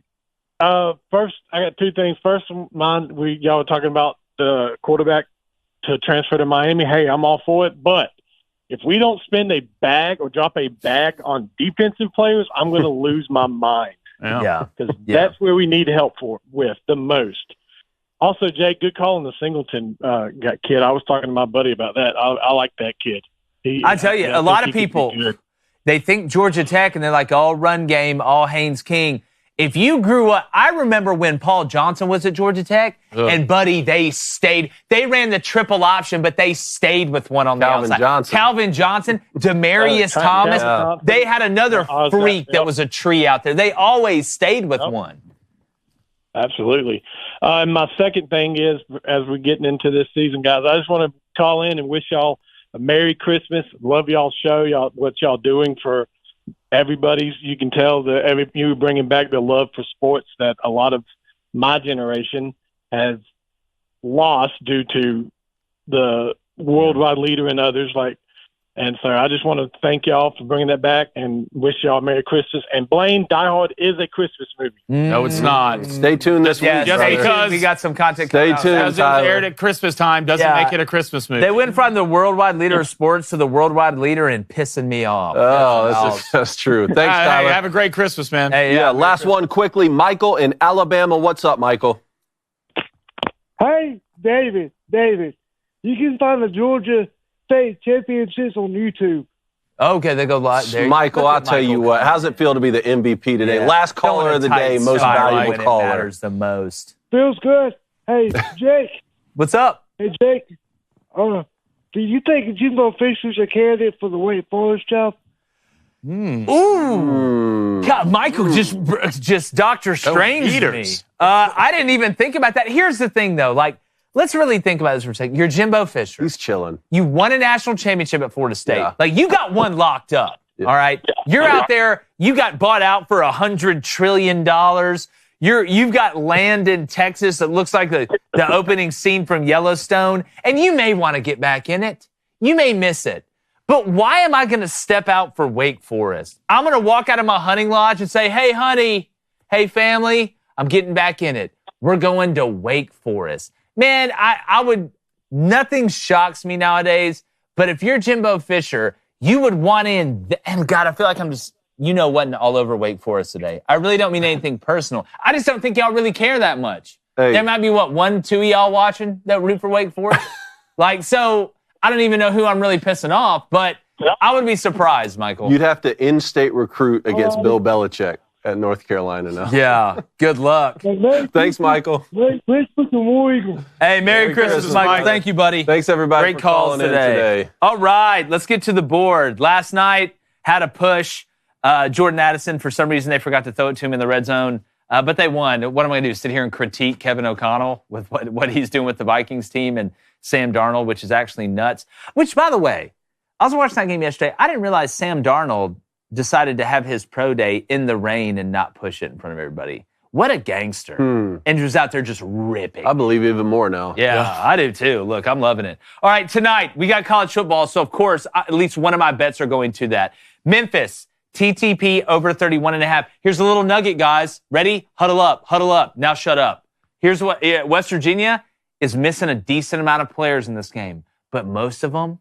First, I got two things. First, y'all were talking about the quarterback to transfer to Miami. Hey, I'm all for it. But if we don't spend a bag or drop a bag on defensive players, I'm going to lose my mind. Yeah. Because that's where we need help with the most. Also, Jake, good call on the Singleton kid. I was talking to my buddy about that. I like that kid. I tell you, a lot of people, they think Georgia Tech and they're like, all run game, all Haynes King. If you grew up, I remember when Paul Johnson was at Georgia Tech, and buddy, they ran the triple option, but they stayed with one on the outside. Calvin Johnson, Demarius Thomas. They had another freak that was a tree out there. They always stayed with one. Absolutely. And my second thing is, as we're getting into this season, guys, I just want to call in and wish y'all a Merry Christmas. Love y'all's show, what y'all doing for everybody. You can tell that you bringing back the love for sports that a lot of my generation has lost due to the worldwide leader and others and so I just want to thank y'all for bringing that back and wish y'all a Merry Christmas. And Blaine, Die Hard is a Christmas movie. No, it's not. Stay tuned this week. Just because we got some content. Stay tuned. Because it was aired at Christmas time doesn't make it a Christmas movie. They went from the worldwide leader of sports to the worldwide leader and pissing me off. Oh, that's true. Thanks, Tyler. Hey, have a great Christmas, man. Hey, last one quickly. Michael in Alabama. What's up, Michael? Hey, David. You can find the Georgia State Championships on YouTube. Okay, they go live. Michael, I'll tell you what. How's it feel to be the MVP today? Last caller of the day, most valuable caller. It matters the most. Feels good. Hey, Jake. What's up? Hey, Jake. Do you think Jimbo Fisher's a candidate for the Wake Forest job? Ooh. God, Michael just Dr. Strange me. I didn't even think about that. Here's the thing, though. Let's really think about this for a second. You're Jimbo Fisher. He's chilling. You won a national championship at Florida State. Yeah. You got one locked up, all right? You're out there. You got bought out for $100 trillion. You've got land in Texas that looks like the opening scene from Yellowstone, and you may want to get back in it. You may miss it. But why am I going to step out for Wake Forest? I'm going to walk out of my hunting lodge and say, hey, honey, hey, family, I'm getting back in it. We're going to Wake Forest. Man, I would, nothing shocks me nowadays, but if you're Jimbo Fisher, you would want in, and God, I feel like I'm just, all over Wake Forest today. I really don't mean anything personal. I just don't think y'all really care that much. Hey. There might be, 1, 2 of y'all watching that root for Wake Forest? So I don't even know who I'm really pissing off, but I would be surprised, Michael. You'd have to in-state recruit against Bill Belichick at North Carolina now. Yeah, good luck. Thanks, Michael. Hey, Merry Christmas, Michael. Thank you, buddy. Thanks, everybody, Great for calling in today. All right, let's get to the board. Last night, had a push. Jordan Addison, for some reason, they forgot to throw it to him in the red zone, but they won. What am I going to do, sit here and critique Kevin O'Connell with what he's doing with the Vikings team and Sam Darnold, which is actually nuts? Which, by the way, I was watching that game yesterday. I didn't realize Sam Darnold decided to have his pro day in the rain and not push it in front of everybody. What a gangster. And was out there just ripping. I believe even more now. Yeah, I do too. Look, I'm loving it. All right, tonight, we got college football, so of course, at least one of my bets are going to that. Memphis, TTP over 31.5. Here's a little nugget, guys. Ready? Huddle up, huddle up. Now shut up. Here's what West Virginia is missing a decent amount of players in this game, but most of them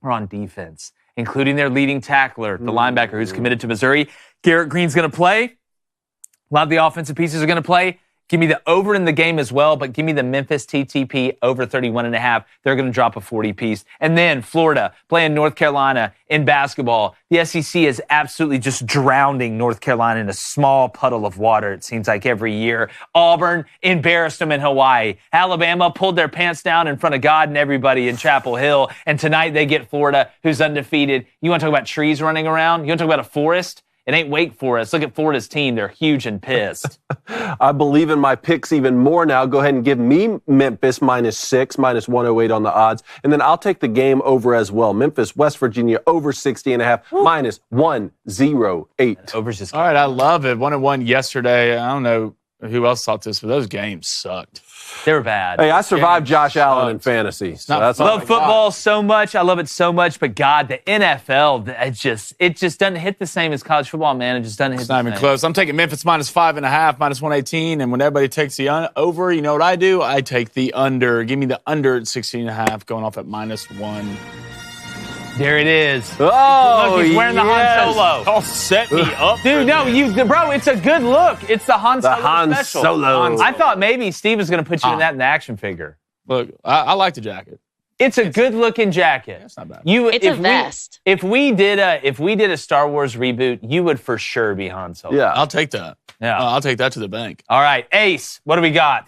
are on defense, including their leading tackler, the linebacker who's committed to Missouri. Garrett Green's going to play. A lot of the offensive pieces are going to play. Give me the over in the game as well, but give me the Memphis TTP over 31.5. They're going to drop a 40-piece. And then Florida playing North Carolina in basketball. The SEC is absolutely just drowning North Carolina in a small puddle of water, it seems like, every year. Auburn embarrassed them in Hawaii. Alabama pulled their pants down in front of God and everybody in Chapel Hill. And tonight they get Florida, who's undefeated. You want to talk about trees running around? You want to talk about a forest? It ain't Wake Forest. Look at Florida's team. They're huge and pissed. I believe in my picks even more now. Go ahead and give me Memphis -6, -108 on the odds. And then I'll take the game over as well. Memphis, West Virginia, over 60.5, -108. Over's just all right, I love it. 1-1 yesterday. I don't know who else thought this, but those games sucked. They were bad. Hey, I survived Josh Allen in fantasy. So that's I love football so much. I love it so much. But, God, the NFL, it just doesn't hit the same as college football, man. It just doesn't hit the same. It's not even close. I'm taking Memphis -5.5, -118. And when everybody takes the over, you know what I do? I take the under. Give me the under at 16.5, going off at -1. There it is. Oh, look, he's wearing the Han Solo. Oh, set me up. Dude, no, bro, it's a good look. It's the Han Solo special. Solo. I thought maybe Steve was going to put you in that in the action figure. Look, I like the jacket. It's a good-looking jacket. It's not bad. It's a vest. If we did a Star Wars reboot, you would for sure be Han Solo. Yeah. I'll take that. Yeah. I'll take that to the bank. All right, Ace, what do we got?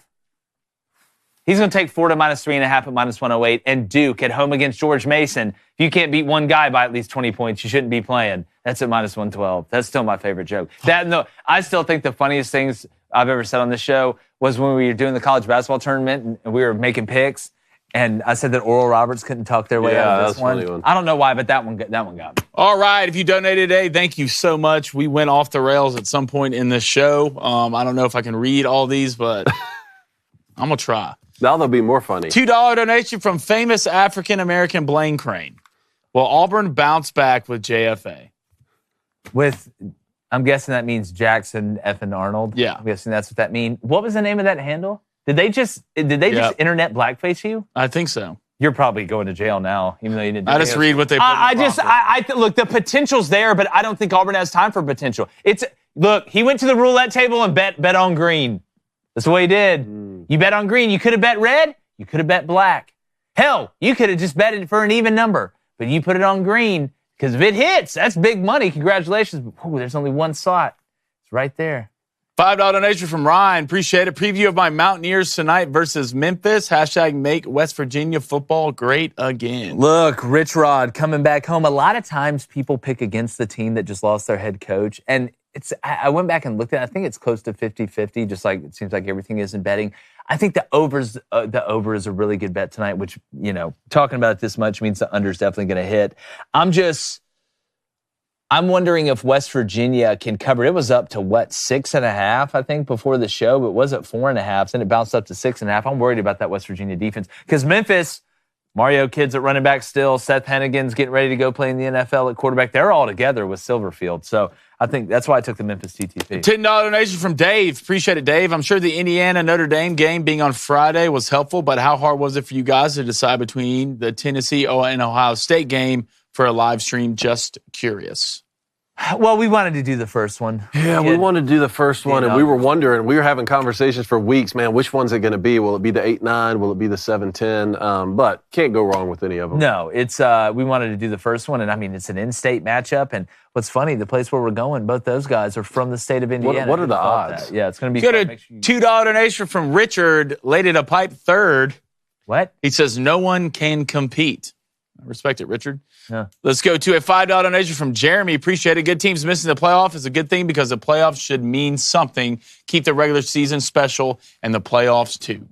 He's going to take Florida -3.5 at -108, and Duke at home against George Mason. If you can't beat one guy by at least 20 points, you shouldn't be playing. That's at -112. That's still my favorite joke. I still think the funniest things I've ever said on this show was when we were doing the college basketball tournament and we were making picks, and I said that Oral Roberts couldn't talk their way out of this one. Funny one. I don't know why, but that one got me. All right, if you donated today, thank you so much. We went off the rails at some point in this show. I don't know if I can read all these, but I'm going to try. Now they'll be more funny. $2 donation from famous African-American Blaine Crain. Will Auburn bounce back with JFA? I'm guessing that means Jackson F. Arnold. Yeah. I'm guessing that's what that means. What was the name of that handle? Did they just internet blackface you? I think so. You're probably going to jail now, even though you didn't. I just read what they put look, the potential's there, but I don't think Auburn has time for potential. Look, he went to the roulette table and bet on green. That's what he did. You bet on green. You could have bet red. You could have bet black. Hell, you could have just bet it for an even number. But you put it on green because if it hits, that's big money. Congratulations. But, there's only one slot. It's right there. $5 donation from Ryan. Appreciate it. Preview of my Mountaineers tonight versus Memphis. # make West Virginia football great again. Look, Rich Rod coming back home. A lot of times people pick against the team that just lost their head coach. And I went back and looked at it. I think it's close to 50-50, just like it seems like everything is in betting. I think the over is a really good bet tonight, which, talking about it this much means the under is definitely going to hit. I'm wondering if West Virginia can cover. It was up to 6.5, I think, before the show, but was at 4.5, then it bounced up to 6.5. I'm worried about that West Virginia defense because Memphis, Mario Kidd's at running back still. Seth Hennigan's getting ready to go play in the NFL at quarterback. They're all together with Silverfield. So I think that's why I took the Memphis TTP. $10 donation from Dave. Appreciate it, Dave. I'm sure the Indiana-Notre Dame game being on Friday was helpful, but how hard was it for you guys to decide between the Tennessee and Ohio State game for a live stream? Just curious. Well, we wanted to do the first one. Yeah, we wanted to do the first one, and we were wondering, we were having conversations for weeks, man, which one's it going to be? Will it be the 8-9? Will it be the 7-10? But can't go wrong with any of them. No, it's we wanted to do the first one, and I mean, it's an in-state matchup, and what's funny, the place where we're going, both those guys are from the state of Indiana. What are the odds? Yeah, it's going to be Got a $2 donation from Richard, laid it a pipe third. What? He says, no one can compete. I respect it, Richard. Yeah. Let's go to a $5 donation from Jeremy. Appreciate it. Good teams missing the playoff is a good thing because the playoffs should mean something. Keep the regular season special and the playoffs too.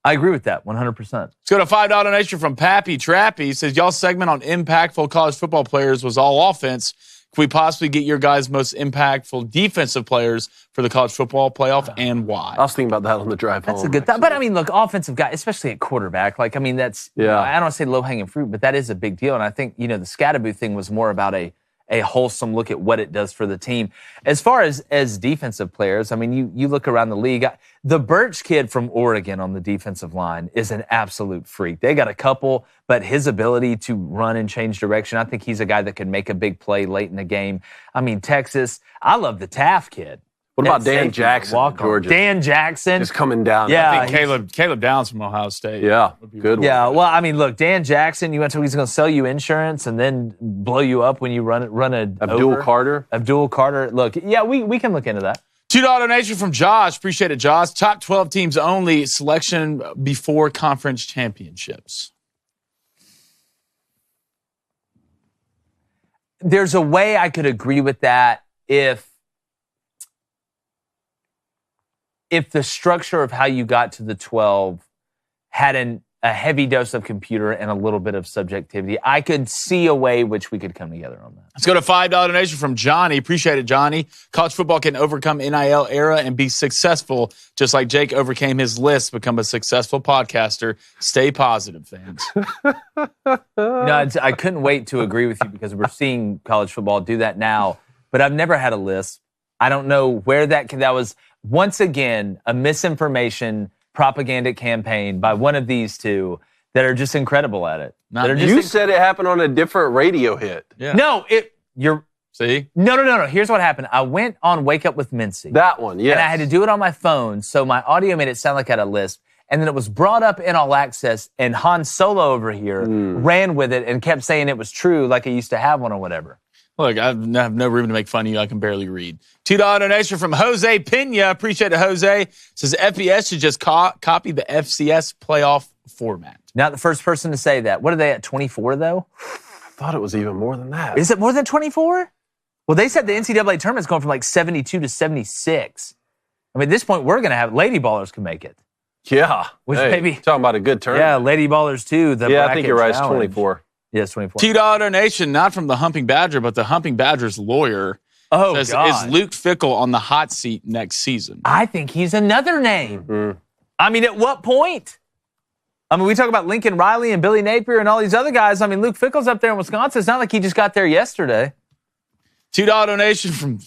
I agree with that 100%. Let's go to a $5 donation from Pappy Trappy. He says, y'all's segment on impactful college football players was all offense. Can we possibly get your guys' most impactful defensive players for the college football playoff and why? I was thinking about that on the drive home. That's a good thought. But, I mean, look, offensive guy, especially at quarterback, I mean, that's, I don't want to say low-hanging fruit, but that is a big deal. And I think, the Scatterboo thing was more about a wholesome look at what it does for the team. As far as defensive players, I mean, you look around the league. The Birch kid from Oregon on the defensive line is an absolute freak. They got a couple, but his ability to run and change direction, I think he's a guy that could make a big play late in the game. I mean, Texas, I love the Taft kid. What about Dan Jackson, Georgia? Dan Jackson. Just coming down. Yeah. I think Caleb Downs from Ohio State. Yeah, good one. Yeah, well, I mean, look, Dan Jackson, he's going to sell you insurance and then blow you up when you run a Abdul Carter. Abdul Carter. Look, yeah, we can look into that. $2 donation from Josh. Appreciate it, Josh. Top 12 teams only. Selection before conference championships. There's a way I could agree with that if the structure of how you got to the 12 had a heavy dose of computer and a little bit of subjectivity. I could see a way which we could come together on that. Let's go to $5 donation from Johnny. Appreciate it, Johnny. College football can overcome NIL era and be successful, just like Jake overcame his list, become a successful podcaster. Stay positive, fans. I couldn't wait to agree with you because we're seeing college football do that now, but I've never had a list. I don't know where that was, once again, a misinformation propaganda campaign by one of these two that are just incredible at it. You said it happened on a different radio hit. Yeah. No, See? No. Here's what happened. I went on Wake Up with Mincy. That one, yes. And I had to do it on my phone, so my audio made it sound like I had a lisp. And then it was brought up in All Access, and Han Solo over here ran with it and kept saying it was true like I used to have one or whatever. Look, I have no room to make fun of you. I can barely read. $2 donation from Jose Pena. Appreciate it, Jose. Says FBS should just copy the FCS playoff format. Not the first person to say that. What are they at, 24, though? I thought it was even more than that. Is it more than 24? Well, they said the NCAA tournament's going from like 72 to 76. I mean, at this point, we're going to have Lady Ballers can make it. Yeah. Which maybe talking about a good tournament. Yeah, Lady Ballers, too. I think you're right. It's 24. Yes, 24. $2 donation, not from the Humping Badger, but the Humping Badger's lawyer. Oh, says, God. Is Luke Fickell on the hot seat next season? I think he's another name. Mm-hmm. I mean, at what point? I mean, we talk about Lincoln Riley and Billy Napier and all these other guys. I mean, Luke Fickell's up there in Wisconsin. It's not like he just got there yesterday. $2 donation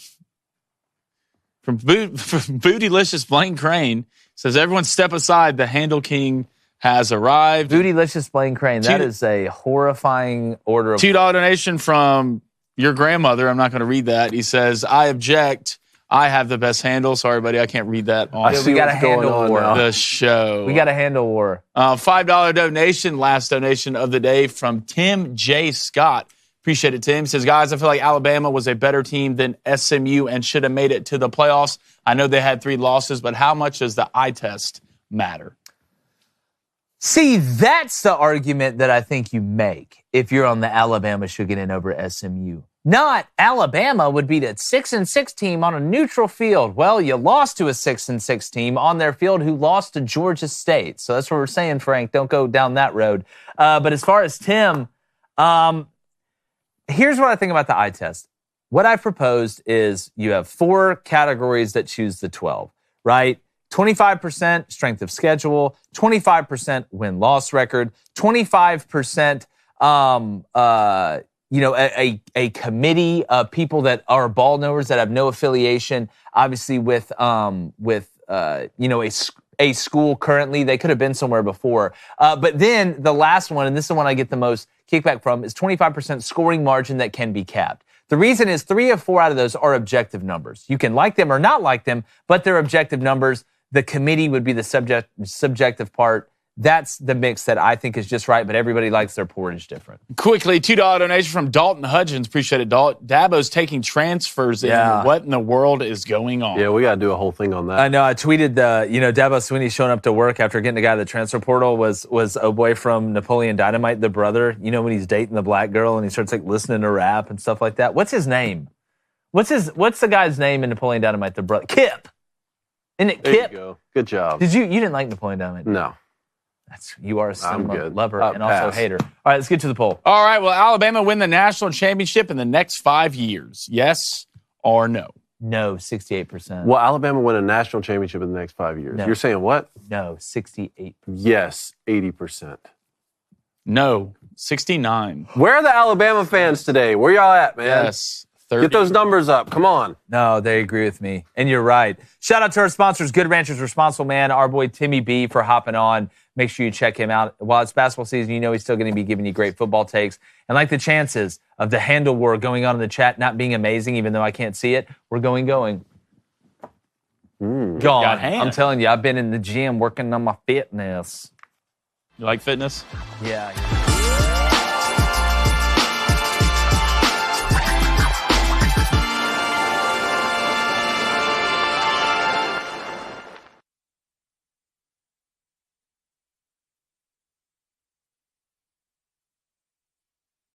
from Bootylicious Blaine Crain. Says, everyone step aside. The Handle King has arrived. Bootylicious Blaine Crain. That is a horrifying order of... $2 donation from your grandmother. I'm not going to read that. He says, I object. I have the best handle. Sorry, buddy. I can't read that on we got a handle war. The show. We got a handle war. $5 donation. Last donation of the day from Tim J. Scott. Appreciate it, Tim. He says, guys, I feel like Alabama was a better team than SMU and should have made it to the playoffs. I know they had 3 losses, but how much does the eye test matter? See, that's the argument that I think you make if you're on the Alabama should get in over SMU. Not Alabama would beat a 6-6 team on a neutral field. Well, you lost to a 6-6 team on their field who lost to Georgia State. So that's what we're saying, Frank. Don't go down that road. But as far as Tim, here's what I think about the eye test. What I've proposed is you have 4 categories that choose the 12, right? 25% strength of schedule, 25% win-loss record, 25% a committee of people that are ball knowers that have no affiliation, obviously with a school currently. They could have been somewhere before. But then the last one, and this is the one I get the most kickback from, is 25% scoring margin that can be capped. The reason is 3 of 4 out of those are objective numbers. You can like them or not like them, but they're objective numbers. The committee would be the subjective part. That's the mix that I think is just right, but everybody likes their porridge different. Quickly, $2 donation from Dalton Hudgens. Appreciate it, Dalton. Dabo's taking transfers in. What in the world is going on? Yeah, we got to do a whole thing on that. I know. I tweeted, Dabo Swinney showing up to work after getting a guy at the transfer portal was oh boy from Napoleon Dynamite, the brother. You know, when he's dating the black girl and he starts like listening to rap and stuff like that. What's his name? What's the guy's name in Napoleon Dynamite, the brother? Kip. Isn't it Kip? There you go. Good job. You didn't like Napoleon Dynamite? No. You are a cinema lover and pass. also a hater. All right, let's get to the poll. All right, will Alabama win the national championship in the next 5 years? Yes or no? No, 68%. Will Alabama win a national championship in the next 5 years? No. You're saying what? No, 68%. Yes, 80%. No, 69. Where are the Alabama fans today? Where y'all at, man? Yes, 30. Get those numbers up. Come on. No, they agree with me. And you're right. Shout out to our sponsors, Good Ranchers Responsible Man, our boy Timmy B for hopping on. Make sure you check him out. While it's basketball season, you know he's still going to be giving you great football takes. And like the chances of the handle war going on in the chat not being amazing, even though I can't see it, we're going. Gone. I'm telling you, I've been in the gym working on my fitness. You like fitness? Yeah.